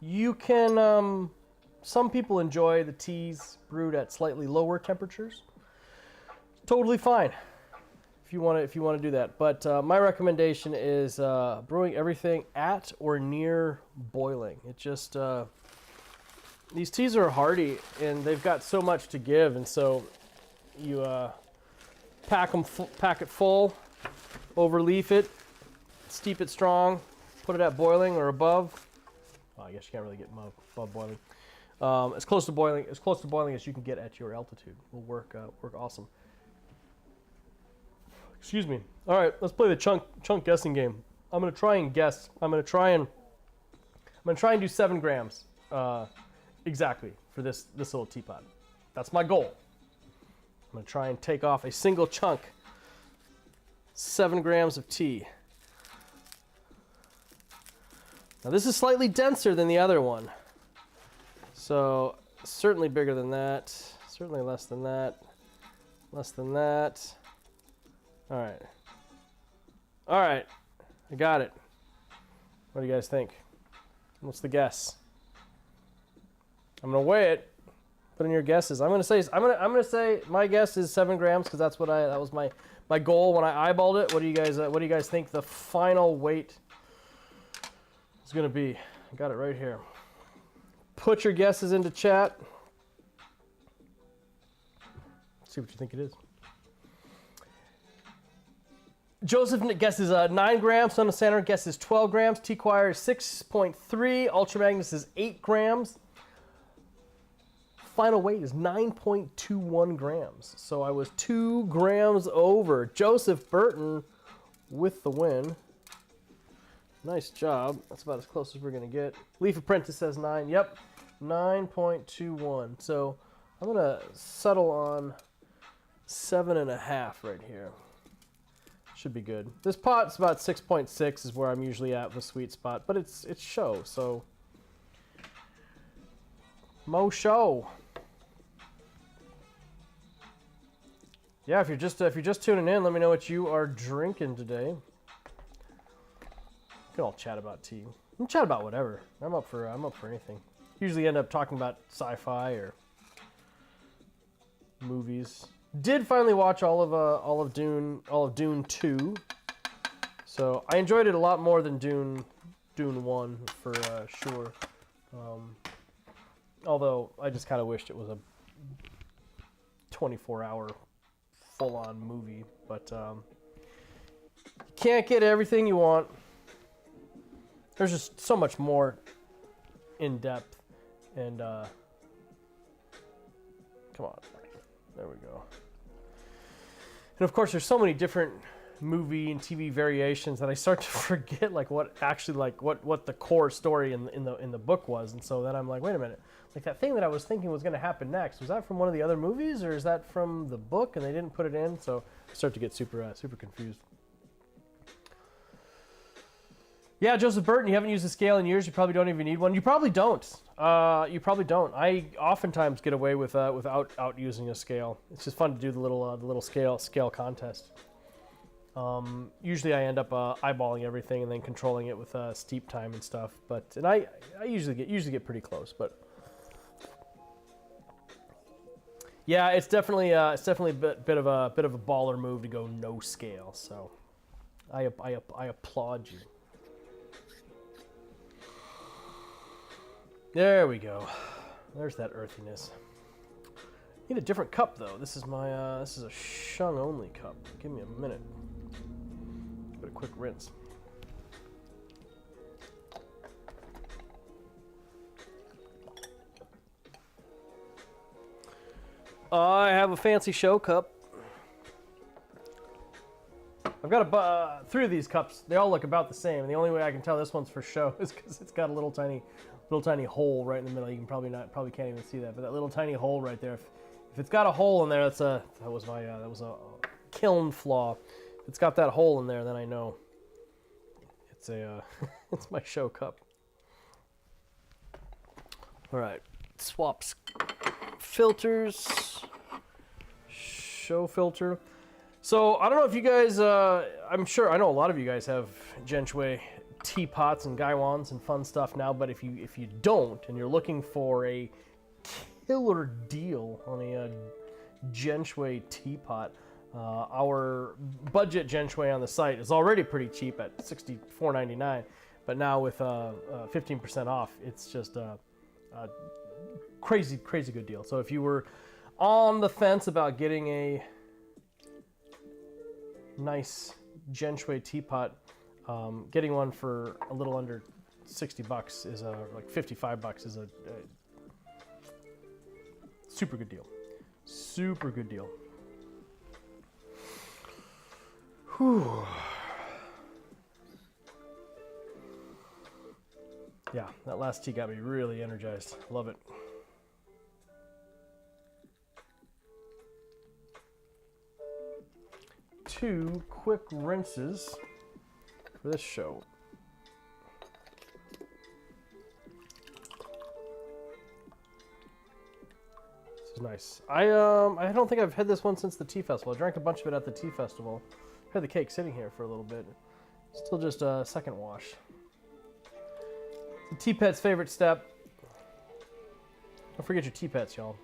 You can, some people enjoy the teas brewed at slightly lower temperatures. Totally fine if you want to do that. But my recommendation is brewing everything at or near boiling. It just these teas are hardy and they've got so much to give, and so you pack it full, overleaf it, steep it strong, put it at boiling or above. Well, I guess you can't really get above boiling. As close to boiling as you can get at your altitude will work awesome. Excuse me. All right, let's play the chunk guessing game. I'm gonna try and guess. I'm gonna try and do 7 grams. exactly for this little teapot. That's my goal. I'm gonna try and take off a single chunk. 7 grams of tea. Now this is slightly denser than the other one. So certainly bigger than that. Certainly less than that. Less than that. All right. All right. I got it. What do you guys think? What's the guess? I'm gonna weigh it. Put in your guesses. I'm gonna say my guess is 7 grams because that was my goal when I eyeballed it. What do you guys think the final weight is gonna be? I got it right here. Put your guesses into chat. See what you think it is. Joseph guesses 9 grams. Son of Saturn guesses 12 grams. T-Choir is 6.3. Ultra Magnus is 8 grams. Final weight is 9.21 grams. So I was 2 grams over. Joseph Burton with the win. Nice job. That's about as close as we're going to get. Leaf Apprentice says 9. Yep, 9.21. So I'm going to settle on 7.5 right here. Should be good. This pot's about 6.6 is where I'm usually at with sweet spot, but it's show, so mo show. Yeah, if you're just tuning in, let me know what you are drinking today. We can all chat about tea. We can chat about whatever. I'm up for anything. Usually end up talking about sci-fi or movies. Did finally watch all of Dune 2. So I enjoyed it a lot more than Dune 1 for sure. Although I just kind of wished it was a 24-hour full-on movie, but you can't get everything you want. There's just so much more in depth, and come on, there we go. And of course, there's so many different movie and TV variations that I start to forget what the core story in the book was, and so then I'm like, wait a minute. Like that thing that I was thinking was going to happen next, was that from one of the other movies or is that from the book and they didn't put it in? So I start to get super confused. Yeah, Joseph Burton, you haven't used a scale in years. You probably don't even need one. You probably don't. You probably don't. I oftentimes get away without using a scale. It's just fun to do the little scale contest. Usually I end up eyeballing everything and then controlling it with steep time and stuff. And I usually get pretty close, but. Yeah, it's definitely a bit of a baller move to go no scale. So, I applaud you. There we go. There's that earthiness. Need a different cup though. This is my this is a shung only cup. Give me a minute. Give it a quick rinse. I have a fancy show cup. I've got 3 of these cups. They all look about the same, and the only way I can tell this one's for show is because it's got a little tiny hole right in the middle. You can probably can't even see that, but that little tiny hole right there. If it's got a hole in there, that was a kiln flaw. If it's got that hole in there, then I know it's it's my show cup. All right, swaps. Filters, show filter. So I don't know if you guys, I know a lot of you guys have Genshui teapots and gaiwans and fun stuff now, but if you don't and you're looking for a killer deal on a Genshui teapot, our budget Genshui on the site is already pretty cheap at $64.99, but now with 15% off, it's just a crazy good deal. So if you were on the fence about getting a nice Genshui teapot, getting one for a little under $60 is like $55 is a super good deal. Super good deal. Whew. Yeah, that last tea got me really energized. Love it. 2 quick rinses for this show. This is nice. I don't think I've had this one since the tea festival. I drank a bunch of it at the tea festival. Had the cake sitting here for a little bit. Still just a second wash. The tea pet's favorite step. Don't forget your tea pets, y'all.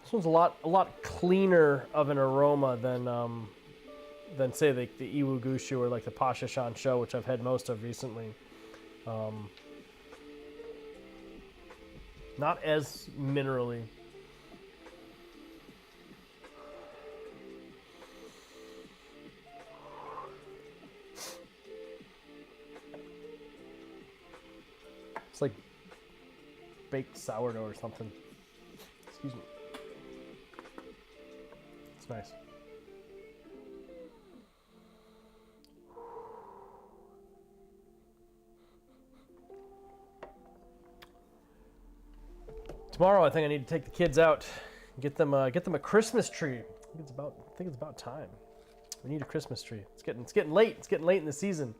This one's a lot cleaner of an aroma than say the Iwu Gushu or like the Pasha Shan Show, which I've had most of recently. Not as minerally. It's like baked sourdough or something. Excuse me. It's nice. Tomorrow, I think I need to take the kids out, get them a Christmas tree. I think it's about time. We need a Christmas tree. It's getting late. It's getting late in the season.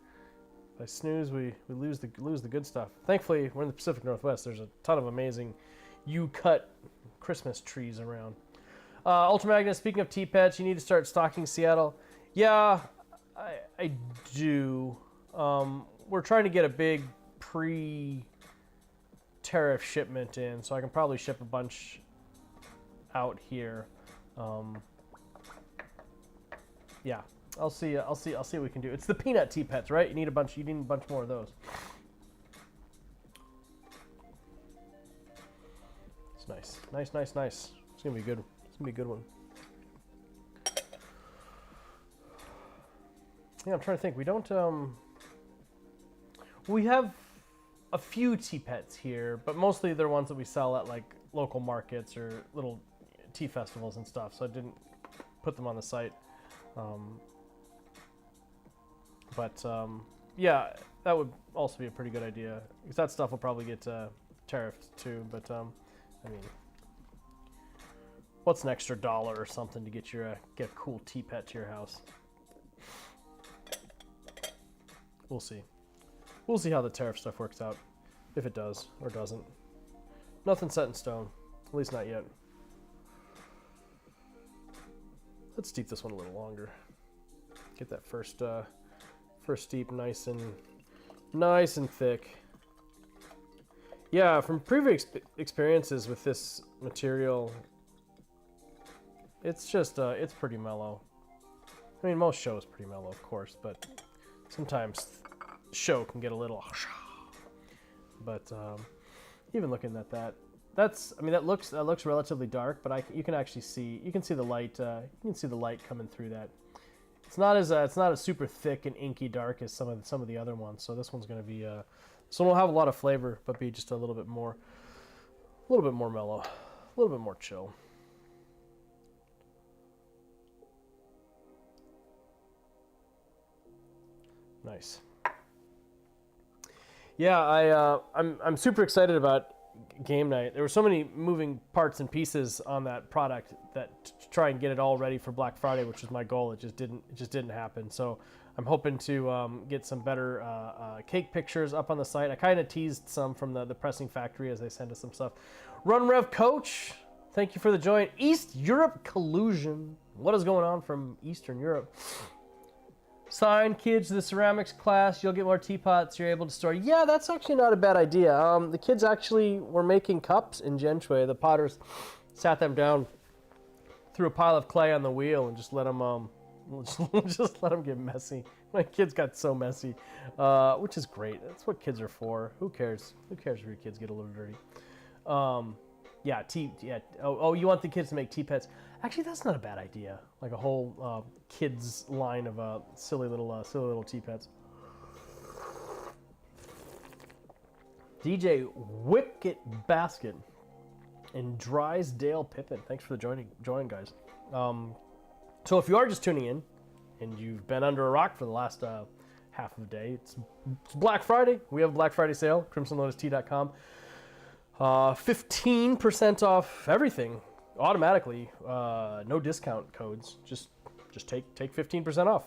If I snooze, we lose the good stuff. Thankfully, we're in the Pacific Northwest. There's a ton of amazing U-cut Christmas trees around. Ultra Magnus, speaking of tea pets, you need to start stocking Seattle. Yeah, I do. We're trying to get a big tariff shipment in, so I can probably ship a bunch out here. Yeah, I'll see what we can do. It's the peanut tea pets, right? You need a bunch more of those. It's nice. It's gonna be good. It's gonna be a good one. Yeah, I'm trying to think. We don't we have a few tea pets here, but mostly they're ones that we sell at like local markets or little tea festivals and stuff, so I didn't put them on the site. Yeah, that would also be a pretty good idea, because that stuff will probably get tariffed too, but I mean, what's an extra $1 or something to get a cool tea pet to your house? We'll see. We'll see how the tariff stuff works out, if it does or doesn't. Nothing set in stone, at least not yet. Let's steep this one a little longer. Get that first steep nice and thick. Yeah, from previous experiences with this material, it's just it's pretty mellow. I mean, most show is pretty mellow, of course, but sometimes show can get a little, but even looking at that, that looks relatively dark, but you can see the light. You can see the light coming through that. It's not as super thick and inky dark as some of the other ones. So this one's going to be this one will have a lot of flavor, but be just a little bit more mellow, a little bit more chill. Nice. Yeah, I'm super excited about game night. There were so many moving parts and pieces on that product that to try and get it all ready for Black Friday, which was my goal, it just didn't happen. So I'm hoping to get some better cake pictures up on the site. I kind of teased some from the pressing factory as they send us some stuff. Run Rev Coach, thank you for the join. East Europe collusion. What is going on from Eastern Europe? Sign kids to the ceramics class. You'll get more teapots you're able to store. Yeah, that's actually not a bad idea. The kids actually were making cups in Genshui. The potters sat them down, threw a pile of clay on the wheel, and just let them just let them get messy. My kids got so messy, which is great. That's what kids are for. Who cares? Who cares if your kids get a little dirty? Yeah, Oh, you want the kids to make tea pets? Actually, that's not a bad idea. Like a whole kids line of silly little tea pets. DJ Wicket Basket and Drysdale Pippin. Thanks for the join, guys. So if you are just tuning in and you've been under a rock for the last half of the day. It's Black Friday. We have a Black Friday sale, crimsonlotustea.com. 15% off everything automatically. No discount codes. Just take 15% off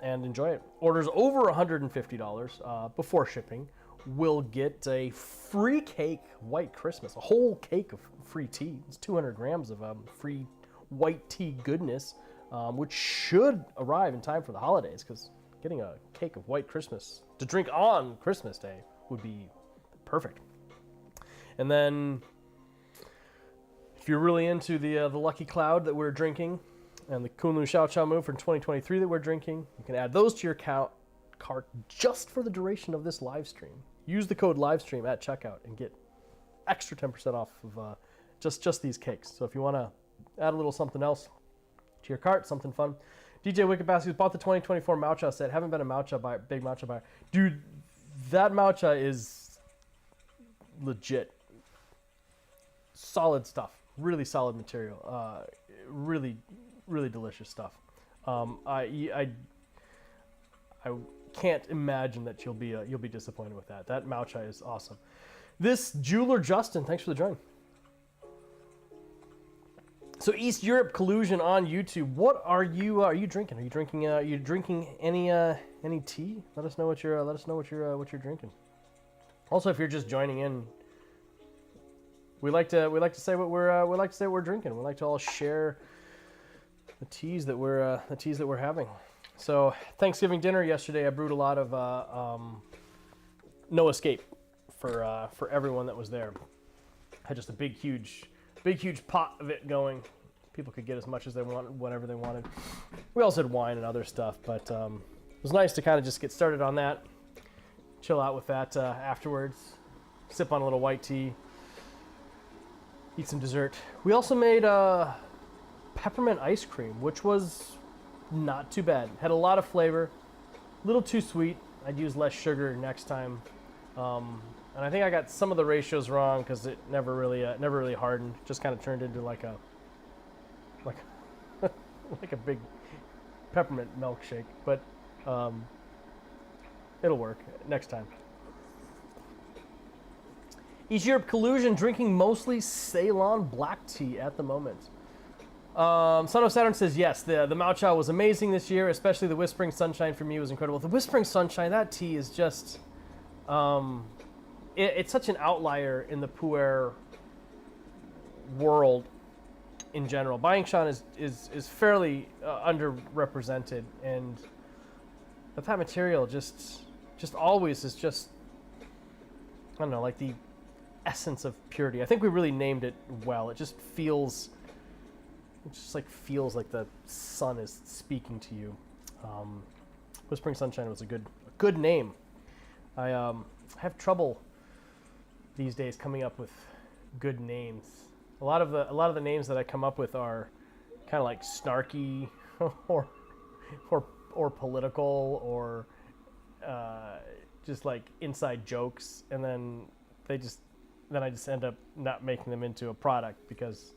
and enjoy it. Orders over $150 before shipping will get a free cake white Christmas, a whole cake of free tea. It's 200 grams of free white tea goodness, which should arrive in time for the holidays, because getting a cake of white Christmas to drink on Christmas Day would be perfect. And then if you're really into the Lucky Cloud that we're drinking and the Kunlu Xiao Chao Mu from 2023 that we're drinking, you can add those to your cart just for the duration of this live stream. Use the code livestream at checkout and get extra 10% off of just these cakes. So if you want to add a little something else to your cart, something fun. DJ Wicked Baskets bought the 2024 Maucha set. Haven't been a big Maucha buyer. Dude, that Maucha is legit. Solid stuff. Really solid material. Really delicious stuff. I can't imagine that you'll be disappointed with that. That Maucha is awesome. This Jeweler Justin, thanks for the join. So East Europe Collusion on YouTube. What are you drinking? Are you drinking any tea? Let us know what you're drinking. Also, if you're just joining in, we like to say what we're drinking. We like to all share the teas that we're having. So Thanksgiving dinner yesterday, I brewed a lot of No Escape for everyone that was there. Had just a big huge pot of it going. People could get as much as they wanted, whatever they wanted. We also had wine and other stuff, but it was nice to kind of just get started on that, chill out with that afterwards, sip on a little white tea, eat some dessert. We also made peppermint ice cream, which was not too bad. Had a lot of flavor, a little too sweet. I'd use less sugar next time. And I think I got some of the ratios wrong because it never really hardened. Just kind of turned into like a big peppermint milkshake. But it'll work next time. East Europe Collusion drinking mostly Ceylon black tea at the moment. Son of Saturn says yes. The Maucha was amazing this year, especially the Whispering Sunshine for me was incredible. The Whispering Sunshine, that tea is just. It's such an outlier in the pu'er world in general. Bayangshan is fairly underrepresented, and that material just always is just, I don't know, like the essence of purity. I think we really named it well. It just feels like the sun is speaking to you. Whispering Sunshine was a good name. I have trouble these days coming up with good names. A lot of the names that I come up with are kind of like snarky or political or just like inside jokes, and then I just end up not making them into a product because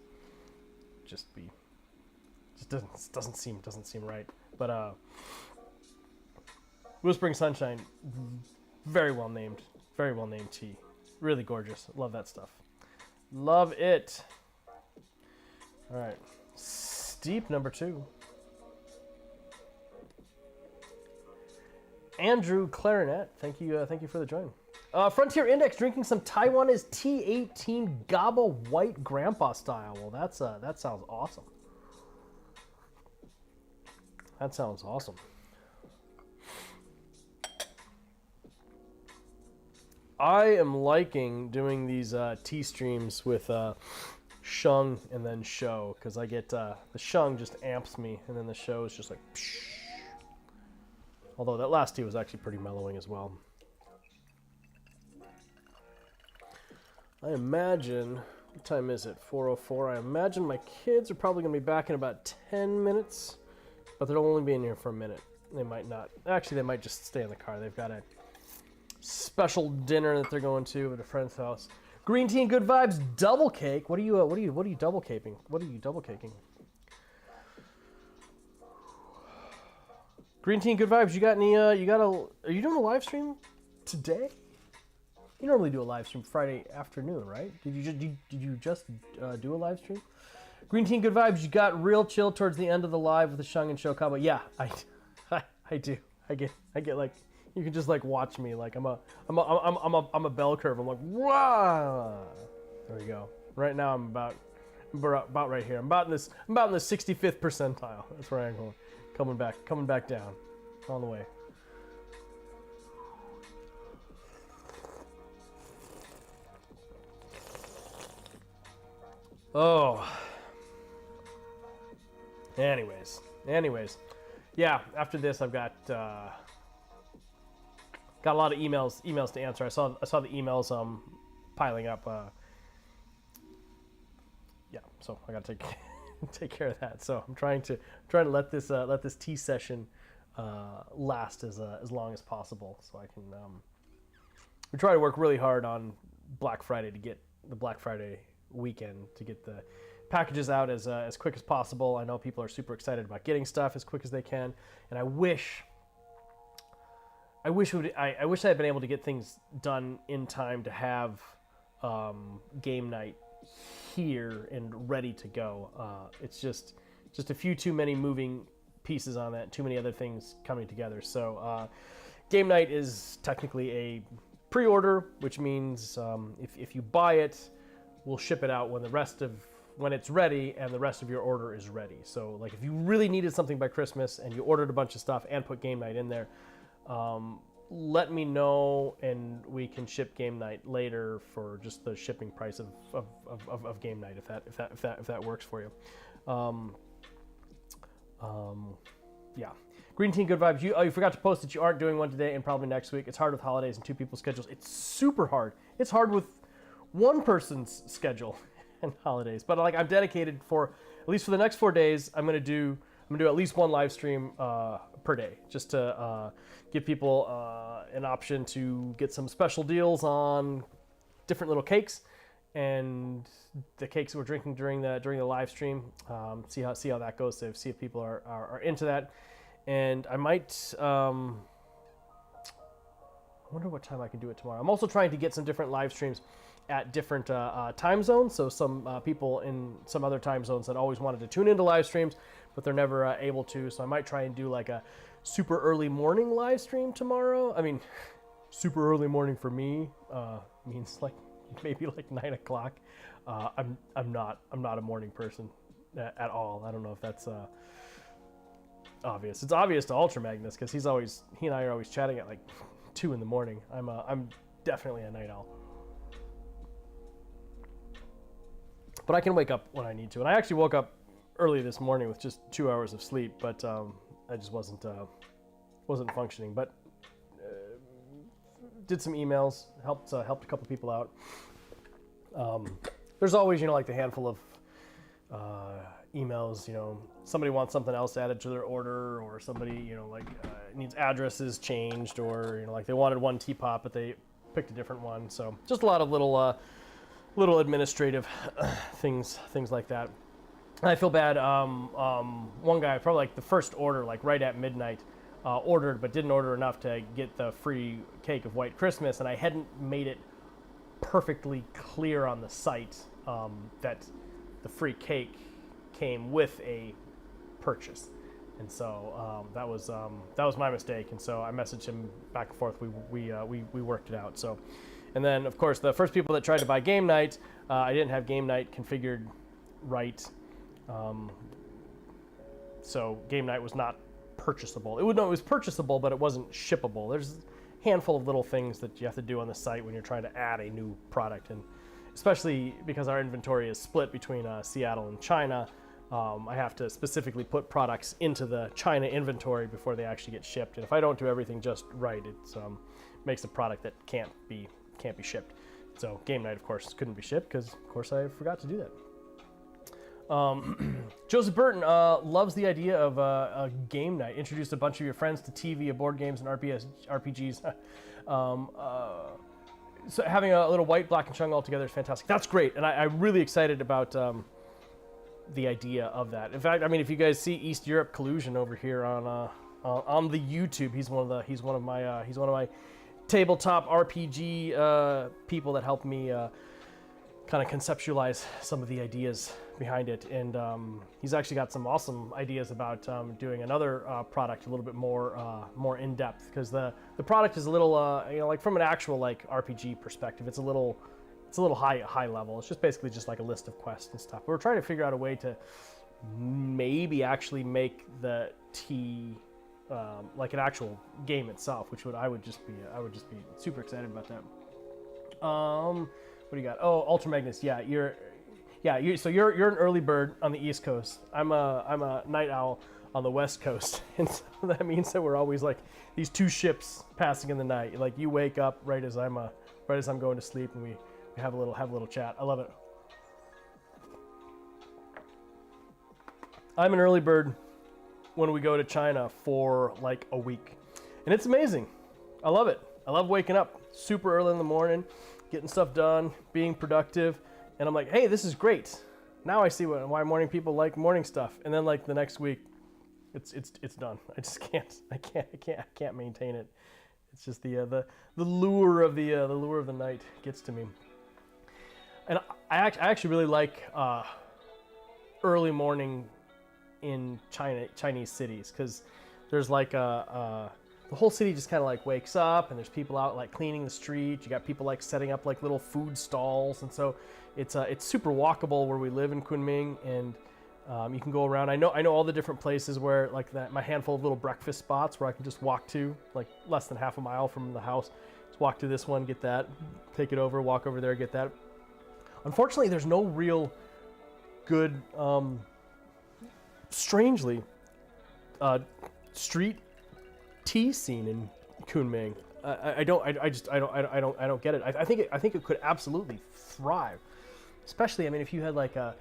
doesn't seem right. But Whispering Sunshine, very well named tea. Really gorgeous. Love that stuff. Love it. All right. Steep number 2. Andrew Clarinet, thank you for the join. Frontier Index drinking some Taiwanese T18 Gaba White Grandpa style. Well, that sounds awesome. That sounds awesome. I am liking doing these tea streams with Shung and then Show, because I get the Shung just amps me, and then the Show is just like psh. Although that last tea was actually pretty mellowing as well. I imagine, what time is it? 4:04. I imagine my kids are probably going to be back in about 10 minutes, but they'll only be in here for a minute. They might not. Actually, they might just stay in the car. They've got a special dinner that they're going to at a friend's house. Green tea and good vibes. Double cake. What are you double caking? What are you double caking? Green Tea, good vibes. You got any? Are you doing a live stream today? You normally do a live stream Friday afternoon, right? Did you just do a live stream? Green Tea, good vibes. You got real chill towards the end of the live with the Shung and Show combo. Yeah, I do. I get like, you can just like watch me like I'm a bell curve. I'm like, wow. There we go. Right now I'm about right here. I'm about in the 65th percentile. That's where I'm going. Coming back down, on the way. Oh. Anyways, yeah. After this, I've got a lot of emails to answer. I saw the emails piling up. Yeah, so I gotta take care of that. So I'm trying to let this tea session last as long as possible, so I can. We try to work really hard on Black Friday to get the Black Friday weekend to get the packages out as quick as possible. I know people are super excited about getting stuff as quick as they can, and I wish I had been able to get things done in time to have game night here and ready to go. It's just a few too many moving pieces on that, too many other things coming together. So game night is technically a pre-order, which means if you buy it, we'll ship it out when it's ready and the rest of your order is ready. So like if you really needed something by Christmas and you ordered a bunch of stuff and put game night in there, let me know and we can ship game night later for just the shipping price of game night if that works for you. Yeah. Green Tea, good vibes. You forgot to post that you aren't doing one today and probably next week. It's hard with holidays and two people's schedules. It's super hard. It's hard with one person's schedule and holidays. But like I'm dedicated for at least for the next 4 days. I'm gonna do at least one live stream per day, just to give people an option to get some special deals on different little cakes and the cakes that we're drinking during the live stream. See how that goes. So see if people are into that. And I might. I wonder what time I can do it tomorrow. I'm also trying to get some different live streams at different time zones. So some people in some other time zones that always wanted to tune into live streams, but they're never able to. So I might try and do like a super early morning live stream tomorrow. I mean, super early morning for me means like maybe like 9 o'clock. I'm not a morning person at all. I don't know if that's obvious. It's obvious to Ultra Magnus because he and I are always chatting at like 2 in the morning. I'm definitely a night owl. But I can wake up when I need to. And I actually woke up early this morning with just 2 hours of sleep, but I just wasn't functioning. But did some emails, helped a couple people out. There's always, like the handful of emails, somebody wants something else added to their order, or somebody, needs addresses changed, or, like they wanted one teapot, but they picked a different one. So just a lot of little administrative things like that. And I feel bad. One guy, probably like the first order, like right at midnight, ordered, but didn't order enough to get the free cake of White Christmas, and I hadn't made it perfectly clear on the site that the free cake came with a purchase, and so that was my mistake. And so I messaged him back and forth. We worked it out. So, and then of course the first people that tried to buy game night, I didn't have game night configured right, so game night was not purchasable. It was purchasable, but it wasn't shippable. There's a handful of little things that you have to do on the site when you're trying to add a new product, and especially because our inventory is split between Seattle and China. I have to specifically put products into the China inventory before they actually get shipped. And if I don't do everything just right, it makes a product that can't be shipped. So game night, of course, couldn't be shipped because, of course, I forgot to do that. Joseph Burton loves the idea of a game night. Introduced a bunch of your friends to TV, board games, and RPGs. So having a little white, black, and Chung all together is fantastic. That's great, and I'm really excited about the idea of that. In fact, I mean, if you guys see East Europe Collusion over here on on the YouTube. He's one of my tabletop RPG people that helped me kind of conceptualize some of the ideas behind it, and he's actually got some awesome ideas about doing another product a little bit more in depth, because the product is a little like from an actual like RPG perspective, it's a little high level. It's just basically just like a list of quests and stuff. But we're trying to figure out a way to maybe actually make the tea like an actual game itself, which I would just be super excited about that. What do you got? Oh, Ultra Magnus. Yeah, so you're an early bird on the East Coast. I'm a night owl on the West Coast, and so that means that we're always like these two ships passing in the night. Like you wake up right as I'm going to sleep, and we have a little chat. I love it. I'm an early bird when we go to China for like a week, and it's amazing. I love it. I love waking up super early in the morning, getting stuff done, being productive, and I'm like, hey, this is great. Now I see why morning people like morning stuff. And then like the next week, it's done. I just can't. I can't maintain it. It's just the lure of the night gets to me. And I actually really like early morning in Chinese cities, because there's like the whole city just kind of like wakes up, and there's people out like cleaning the street. You got people like setting up like little food stalls, and so it's super walkable where we live in Kunming, and you can go around. I know all the different places where like my handful of little breakfast spots where I can just walk to, like less than half a mile from the house. Just walk to this one, get that, take it over, walk over there, get that. Unfortunately, there's no real good, strangely, street tea scene in Kunming. I don't get it. I think it could absolutely thrive, especially. I mean, if you had like a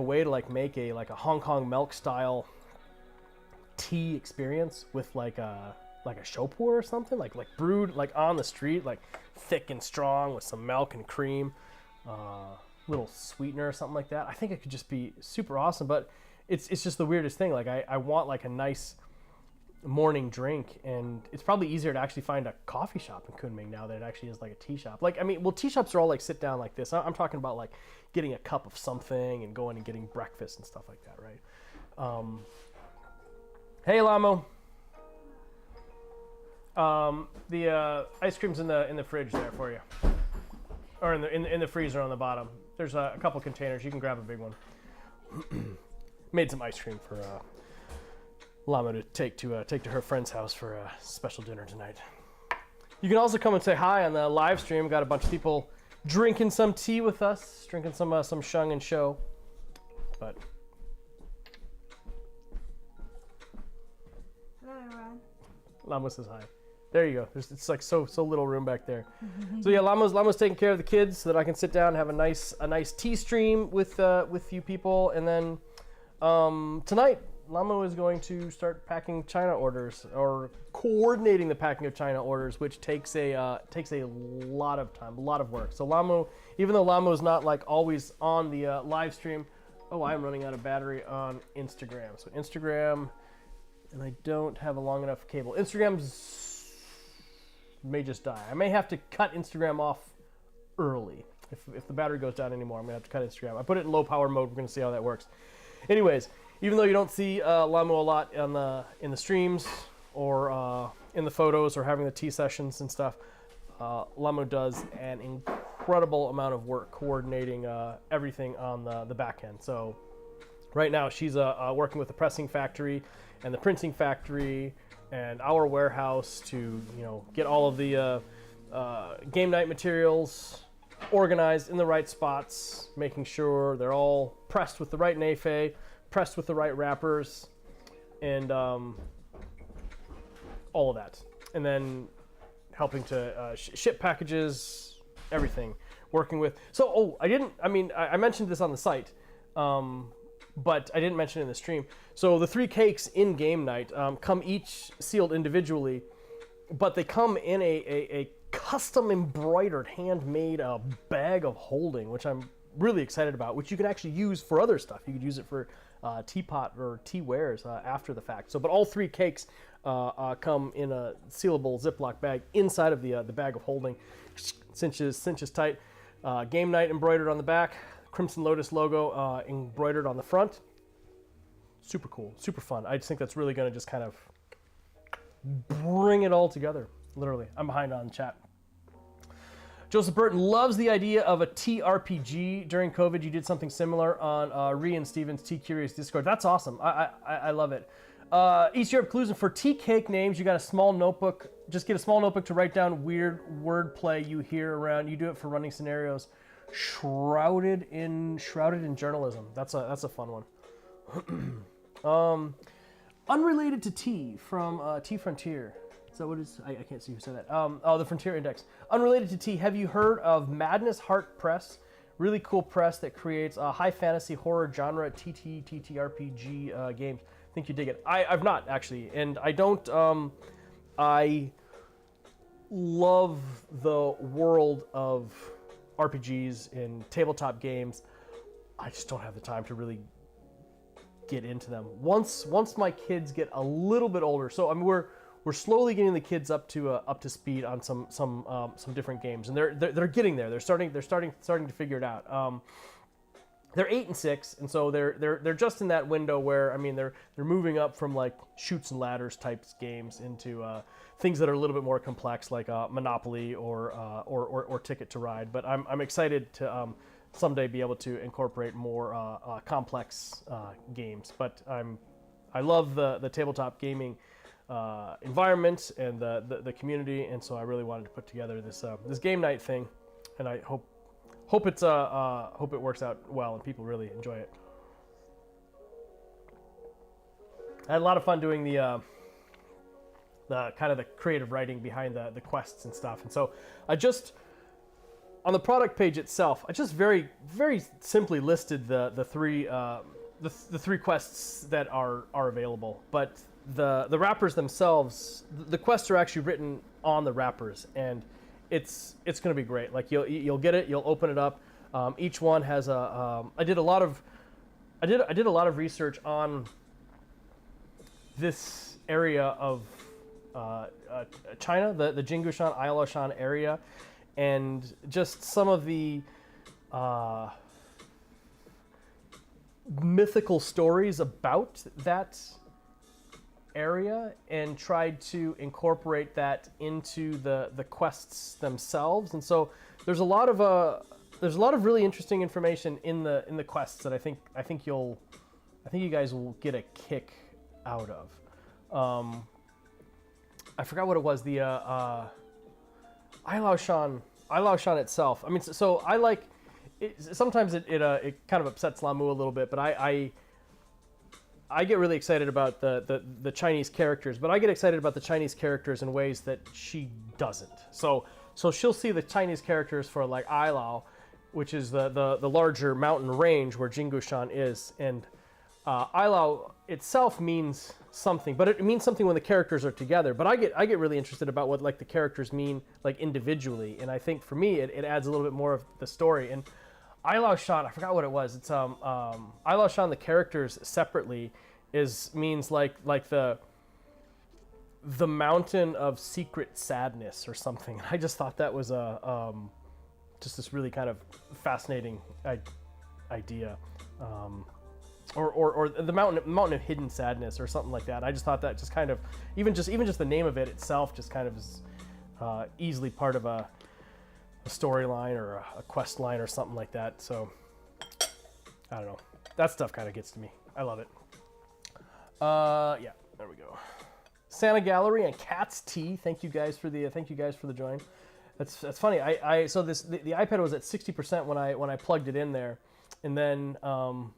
way to like make a Hong Kong milk style tea experience with like a pu-erh or something, like brewed like on the street, like thick and strong with some milk and cream, little sweetener or something like that. I think it could just be super awesome. But it's just the weirdest thing. Like I want like a nice morning drink, and it's probably easier to actually find a coffee shop in Kunming now than it actually is like a tea shop. Like, I mean, well, tea shops are all like sit down like this. I'm talking about like getting a cup of something and going and getting breakfast and stuff like that, right? Hey, Lamo. The ice cream's in the fridge there for you, or in the freezer on the bottom. There's a couple containers. You can grab a big one. Made some ice cream for Lama to take to her friend's house for a special dinner tonight. You can also come and say hi on the live stream. Got a bunch of people drinking some tea with us, drinking some shung and show. But
hello, everyone.
Lama says hi. There you go. It's like so little room back there. So yeah, Lama's taking care of the kids so that I can sit down and have a nice tea stream with you people, and then tonight Lama is going to start packing China orders, or coordinating the packing of China orders, which takes a lot of time, a lot of work. So Lama, even though Lama is not like always on the live stream, I'm running out of battery on Instagram. So Instagram, and I don't have a long enough cable. Instagram's may just die. I may have to cut Instagram off early. If the battery goes down anymore, I'm gonna have to cut Instagram. I put it in low power mode. We're gonna see how that works. Anyways, even though you don't see Lamo a lot in the streams or in the photos or having the tea sessions and stuff, Lamo does an incredible amount of work coordinating everything on the back end. So right now she's working with the pressing factory and the printing factory and our warehouse to get all of the game night materials organized in the right spots, making sure they're all pressed with the right nafe, pressed with the right wrappers, and all of that. And then helping to ship packages, everything. Working with... So, I mentioned this on the site, but I didn't mention it in the stream. So the 3 cakes in game night come each sealed individually, but they come in a custom embroidered, handmade bag of holding, which I'm really excited about, which you can actually use for other stuff. You could use it for teapot or teawares after the fact. So, but all 3 cakes come in a sealable Ziploc bag inside of the bag of holding. Cinches tight. Game night embroidered on the back. Crimson Lotus logo embroidered on the front. Super cool, super fun. I just think that's really going to just kind of bring it all together. Literally, I'm behind on chat. Joseph Burton loves the idea of a TRPG. During COVID, you did something similar on Ree and Steven's Tea Curious Discord. That's awesome. I love it. East Europe Clues, and for tea cake names, you got a small notebook. Just get a small notebook to write down weird wordplay you hear around. You do it for running scenarios. Shrouded in journalism. That's a fun one. Unrelated to tea from Tea Frontier. Is that what it is? I can't see who said that. Oh, the Frontier Index. Unrelated to tea, have you heard of Madness Heart Press? Really cool press that creates high fantasy horror genre TTRPG games. I think you dig it. I've not, actually, and I don't. I love the world of RPGs and tabletop games. I just don't have the time to really get into them. Once my kids get a little bit older, so I mean we're slowly getting the kids up to speed on some different games, and they're getting there. They're starting to figure it out. They're 8 and 6, and so they're just in that window where, I mean, they're moving up from like Chutes and Ladders types games into things that are a little bit more complex, like Monopoly or Ticket to Ride. But I'm excited to someday be able to incorporate more complex games. But I love the tabletop gaming environment and the community, and so I really wanted to put together this game night thing, and I hope it works out well and people really enjoy it. I had a lot of fun doing the kind of the creative writing behind the quests and stuff, and so I just, on the product page itself, I just very simply listed the three quests that are available, but the wrappers themselves, the quests are actually written on the wrappers, and it's going to be great. Like you'll get it, you'll open it up. Each one has I did a lot of research on this area of China, the Jingushan, Ailaoshan area, and just some of the mythical stories about that area, and tried to incorporate that into the quests themselves. And so there's a lot of really interesting information in the quests that I think you guys will get a kick out of. I forgot what it was, the Ailaoshan itself. I mean, so I like it, sometimes it kind of upsets Lamu a little bit, but I get really excited about the Chinese characters, but I get excited about the Chinese characters in ways that she doesn't. So she'll see the Chinese characters for like Ailao, which is the larger mountain range where Jingushan is, and Ailao itself means something, but it means something when the characters are together. But I get really interested about what like the characters mean like individually, and I think for me it adds a little bit more of the story. And Ailaoshan, I forgot what it was. It's Ailaoshan, the characters separately means like the mountain of secret sadness or something. I just thought that was just this really kind of fascinating idea, or the mountain of hidden sadness or something like that. I just thought that just kind of even just the name of it itself just kind of is easily part of a storyline or a quest line or something like that. So I don't know, that stuff kind of gets to me. I love it. Yeah, there we go. Santa Gallery and Cat's Tea. Thank you guys for the join. That's funny. So the iPad was at 60% when I plugged it in there, and then now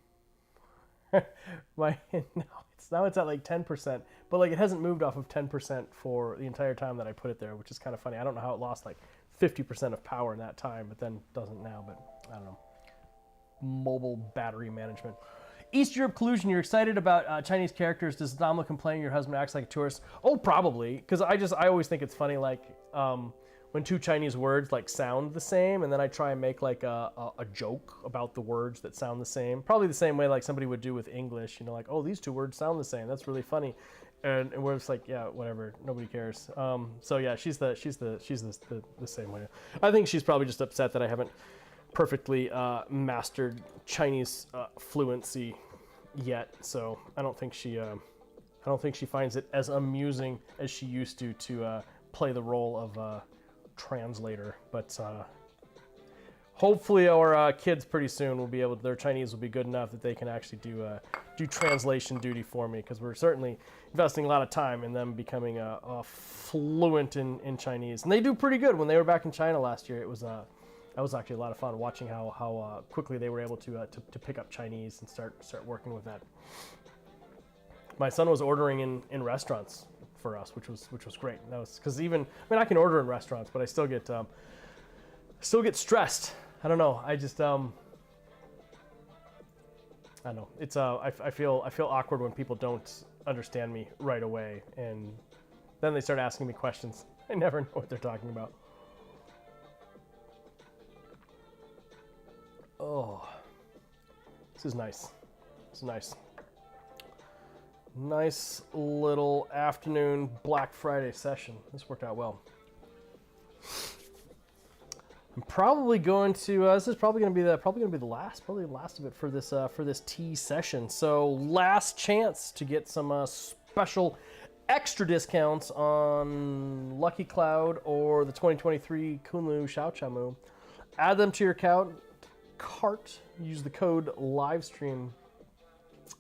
it's at like 10%, but like it hasn't moved off of 10% for the entire time that I put it there, which is kind of funny. I don't know how it lost like 50% of power in that time, but then doesn't now. But I don't know. Mobile battery management. East Europe collusion. You're excited about Chinese characters. Does Domla complain your husband acts like a tourist? Oh, probably, because I always think it's funny. Like when two Chinese words like sound the same, and then I try and make like a joke about the words that sound the same, probably the same way like somebody would do with English, you know, like, oh, these two words sound the same, that's really funny, and we're just like, yeah, whatever, nobody cares. So yeah, she's the same way. I think she's probably just upset that I haven't perfectly mastered Chinese fluency yet, so I don't think she finds it as amusing as she used to play the role of translator. But hopefully our kids pretty soon will be able to, their Chinese will be good enough that they can actually do translation duty for me, because we're certainly investing a lot of time in them becoming fluent in Chinese, and they do pretty good. When they were back in China last year, it was that was actually a lot of fun watching how quickly they were able to pick up Chinese and start working with that. My son was ordering in restaurants for us, which was great. That was because I can order in restaurants, but I still get stressed. I don't know. I just I don't know. It's I feel awkward when people don't understand me right away, and then they start asking me questions. I never know what they're talking about. Oh, this is nice. It's nice. Nice little afternoon Black Friday session. This worked out well. I'm probably going to. This is probably going to be the last of it for this tea session. So last chance to get some special extra discounts on Lucky Cloud or the 2023 Kunlu Xiaochamu. Add them to your cart. Use the code livestream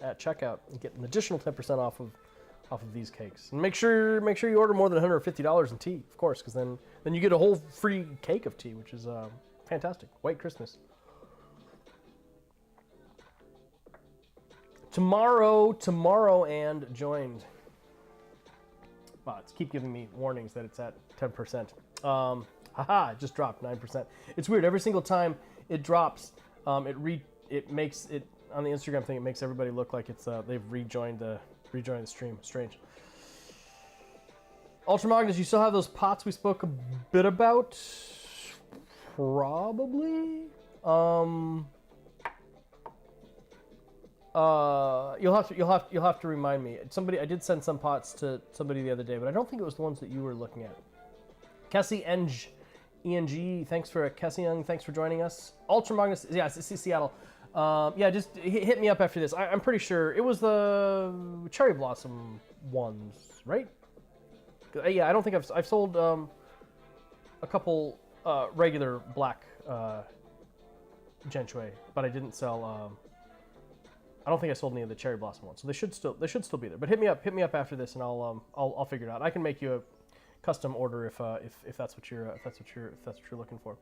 at checkout and get an additional 10% off of these cakes. And make sure you order more than $150 in tea, of course, because then you get a whole free cake of tea, which is fantastic. White Christmas. Tomorrow and joined. Wow, it's keep giving me warnings that it's at 10%. It just dropped 9%. It's weird. Every single time it drops, it makes it on the Instagram thing. It makes everybody look like it's they've rejoined the stream. Strange. Ultra Magnus, you still have those pots we spoke a bit about? Probably. You'll have to remind me. I did send some pots to somebody the other day, but I don't think it was the ones that you were looking at. Kessie ENG, thanks for joining us. Ultra Magnus, yeah, Seattle. Yeah, just hit me up after this. I'm pretty sure it was the cherry blossom ones, right? Yeah, I don't think I've sold a couple regular black Genshui, but I didn't sell. I don't think I sold any of the cherry blossom ones, so they should still be there. But hit me up after this, and I'll figure it out. I can make you a custom order if that's what you're looking for.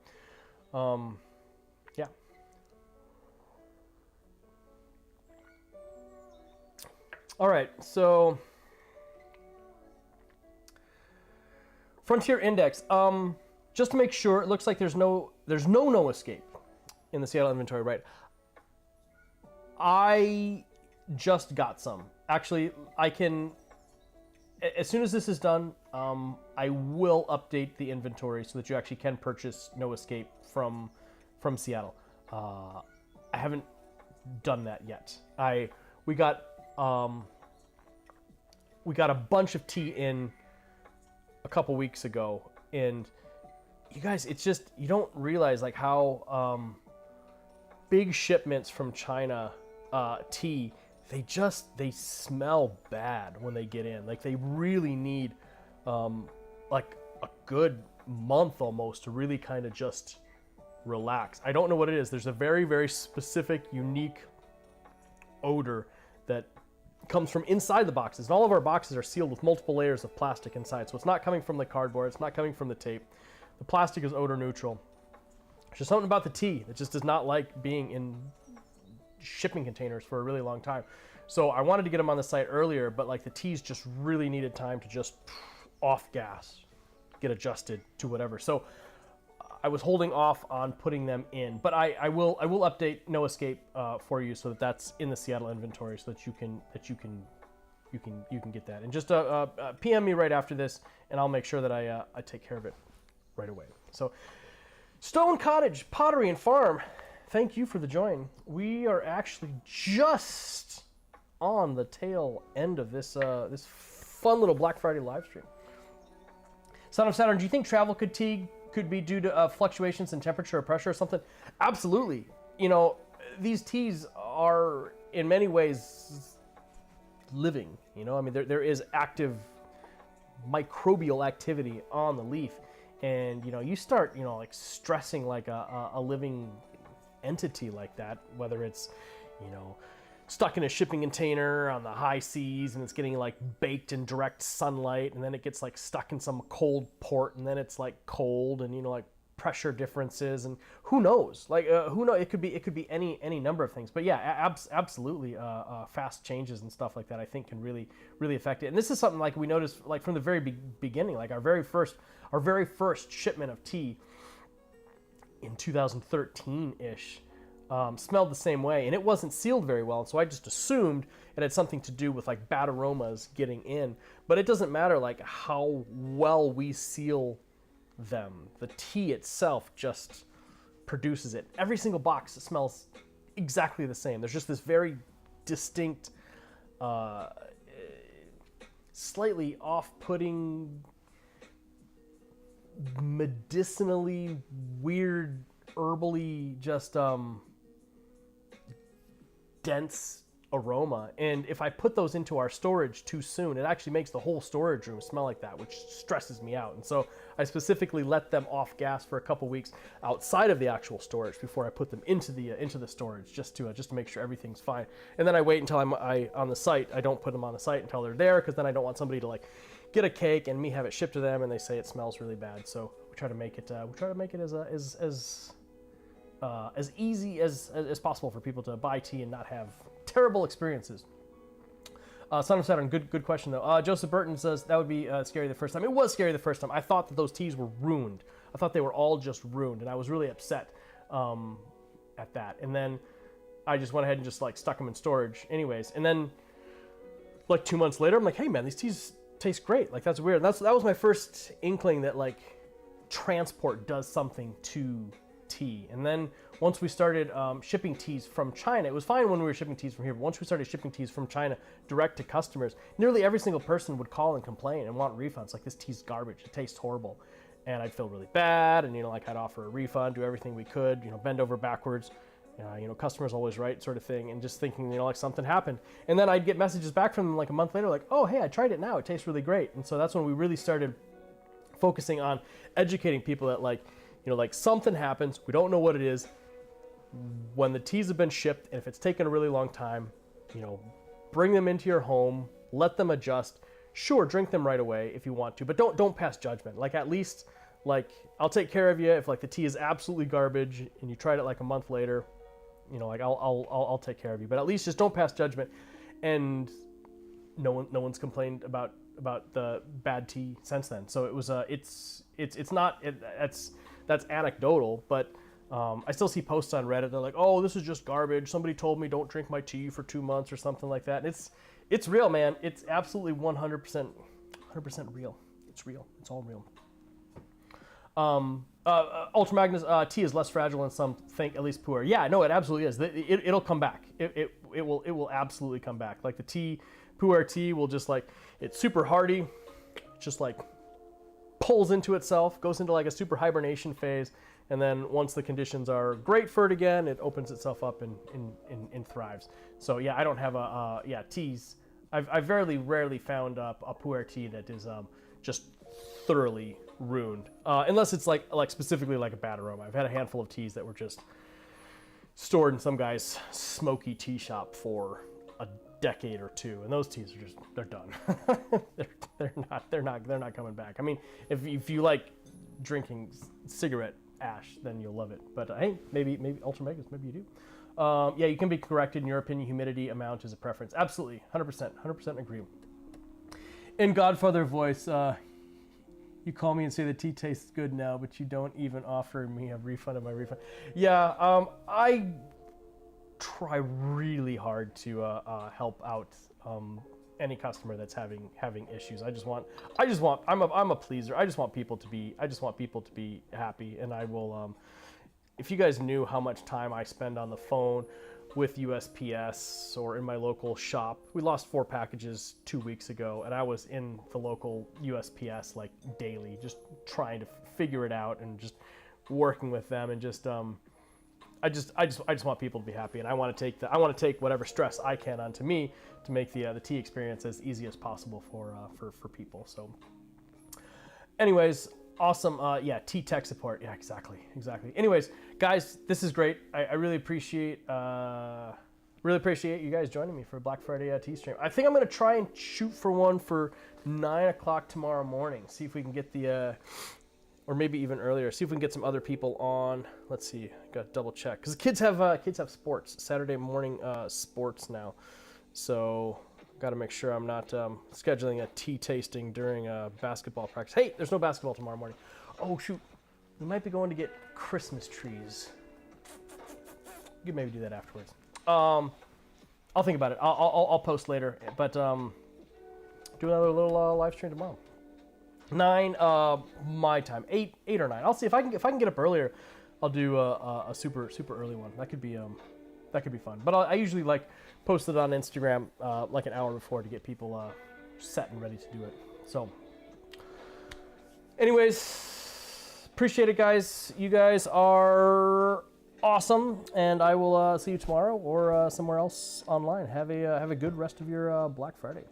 Yeah. All right, so Frontier Index. Just to make sure, it looks like there's no escape in the Seattle inventory, right? I just got some. Actually, I can, as soon as this is done, I will update the inventory so that you actually can purchase No Escape from Seattle. I haven't done that yet. We got a bunch of tea in a couple weeks ago, and you guys, it's just, you don't realize like how big shipments from China tea, they smell bad when they get in. Like they really need like a good month almost to really kind of just relax. I don't know what it is. There's a very, very specific, unique odor that comes from inside the boxes. And all of our boxes are sealed with multiple layers of plastic inside. So it's not coming from the cardboard. It's not coming from the tape. The plastic is odor neutral. There's just something about the tea that just does not like being in shipping containers for a really long time. So I wanted to get them on the site earlier, but like the teas just really needed time to just off gas, get adjusted to whatever. So I was holding off on putting them in, but I will update No Escape for you so that that's in the Seattle inventory so that you can get that. And just PM me right after this, and I'll make sure that I take care of it. right away. So Stone Cottage Pottery and Farm, thank you for the join. We are actually just on the tail end of this this fun little Black Friday live stream. Son of Saturn, do you think travel fatigue could be due to fluctuations in temperature or pressure or something? Absolutely. You know, these teas are in many ways living. You know, I mean, there is active microbial activity on the leaf, and you know, you start, you know, like stressing like a living entity like that, whether it's, you know, stuck in a shipping container on the high seas and it's getting like baked in direct sunlight, and then it gets like stuck in some cold port, and then it's like cold, and you know, like pressure differences, and who knows, like who knows, it could be any number of things. But yeah, absolutely, fast changes and stuff like that I think can really affect it. And this is something like we noticed like from the very beginning, like our very first shipment of tea in 2013-ish smelled the same way, and it wasn't sealed very well, and so I just assumed it had something to do with like bad aromas getting in. But it doesn't matter like how well we seal them, the tea itself just produces it. Every single box smells exactly the same. There's just this very distinct, slightly off-putting, medicinally weird, herbally, just dense aroma. And if I put those into our storage too soon, it actually makes the whole storage room smell like that, which stresses me out. And so I specifically let them off gas for a couple weeks outside of the actual storage before I put them into the storage, just to make sure everything's fine. And then I wait until I'm on the site. I don't put them on the site until they're there, because then I don't want somebody to like get a cake and me have it shipped to them and they say it smells really bad. So we try to make it as easy as possible for people to buy tea and not have terrible experiences. Son of Saturn, good question though. Joseph Burton says that would be scary the first time. It was scary the first time. I thought that those teas were ruined. I thought they were all just ruined, and I was really upset at that. And then I just went ahead and just like stuck them in storage anyways. And then like 2 months later, I'm like, hey man, these teas taste great. Like that's weird. And that was my first inkling that like transport does something to tea. And then once we started shipping teas from China, it was fine when we were shipping teas from here, but once we started shipping teas from China direct to customers, nearly every single person would call and complain and want refunds, like this tea's garbage, it tastes horrible. And I'd feel really bad, and you know, like I'd offer a refund, do everything we could, you know, bend over backwards, you know, customers always right sort of thing, and just thinking, you know, like something happened. And then I'd get messages back from them like a month later, like, oh hey, I tried it now, it tastes really great. And so that's when we really started focusing on educating people that like, you know, like something happens, we don't know what it is. When the teas have been shipped, and if it's taken a really long time, you know, bring them into your home, let them adjust. Sure, drink them right away if you want to, but don't pass judgment. Like at least, like I'll take care of you if like the tea is absolutely garbage and you tried it like a month later, you know, like I'll take care of you. But at least just don't pass judgment. And no one's complained about the bad tea since then. So it was it's not that's anecdotal, but I still see posts on Reddit. They're like, "Oh, this is just garbage. Somebody told me don't drink my tea for 2 months or something like that." And it's real, man. It's absolutely 100% real. It's real. It's all real. Ultra Magnus, tea is less fragile than some think. At least pu'er. Yeah, no, it absolutely is. It'll come back. It will absolutely come back. Like the tea, pu'er tea will just like, it's super hardy, just like pulls into itself, goes into like a super hibernation phase. And then once the conditions are great for it again, it opens itself up and thrives. So yeah, I don't have teas. I've very rarely found a pu'er tea that is just thoroughly ruined, unless it's like specifically like a bad aroma. I've had a handful of teas that were just stored in some guy's smoky tea shop for a decade or two, and those teas are they're done. they're not coming back. I mean, if you like drinking cigarette ash, then you'll love it. But hey, maybe Ultra Megas, maybe you do. Yeah, you can be corrected. In your opinion, humidity amount is a preference. Absolutely, 100% agree. In Godfather voice, you call me and say the tea tastes good now, but you don't even offer me a refund of my refund. Yeah, I try really hard to help out any customer that's having issues. I'm a pleaser. I just want people to be happy, and I will. If you guys knew how much time I spend on the phone with USPS or in my local shop, we lost 4 packages 2 weeks ago, and I was in the local USPS like daily, just trying to figure it out and just working with them, and just I just want people to be happy, and I want to take whatever stress I can onto me to make the tea experience as easy as possible for people. So, anyways, awesome. Yeah, tea tech support. Yeah, exactly. Anyways, guys, this is great. I really appreciate you guys joining me for Black Friday tea stream. I think I'm gonna try and shoot for one for 9 o'clock tomorrow morning. See if we can get the or maybe even earlier. See if we can get some other people on. Let's see. Got to double check because kids have sports. Saturday morning sports now, so got to make sure I'm not scheduling a tea tasting during basketball practice. Hey, there's no basketball tomorrow morning. Oh shoot, we might be going to get Christmas trees. You could maybe do that afterwards. I'll think about it. I'll post later, but do another little live stream tomorrow. 9 my time, 8 or 9. I'll see if I can get up earlier. I'll do a super early one. That could be fun. But I usually like post it on Instagram like an hour before to get people set and ready to do it. So, anyways, appreciate it, guys. You guys are awesome, and I will see you tomorrow or somewhere else online. Have a good rest of your Black Friday.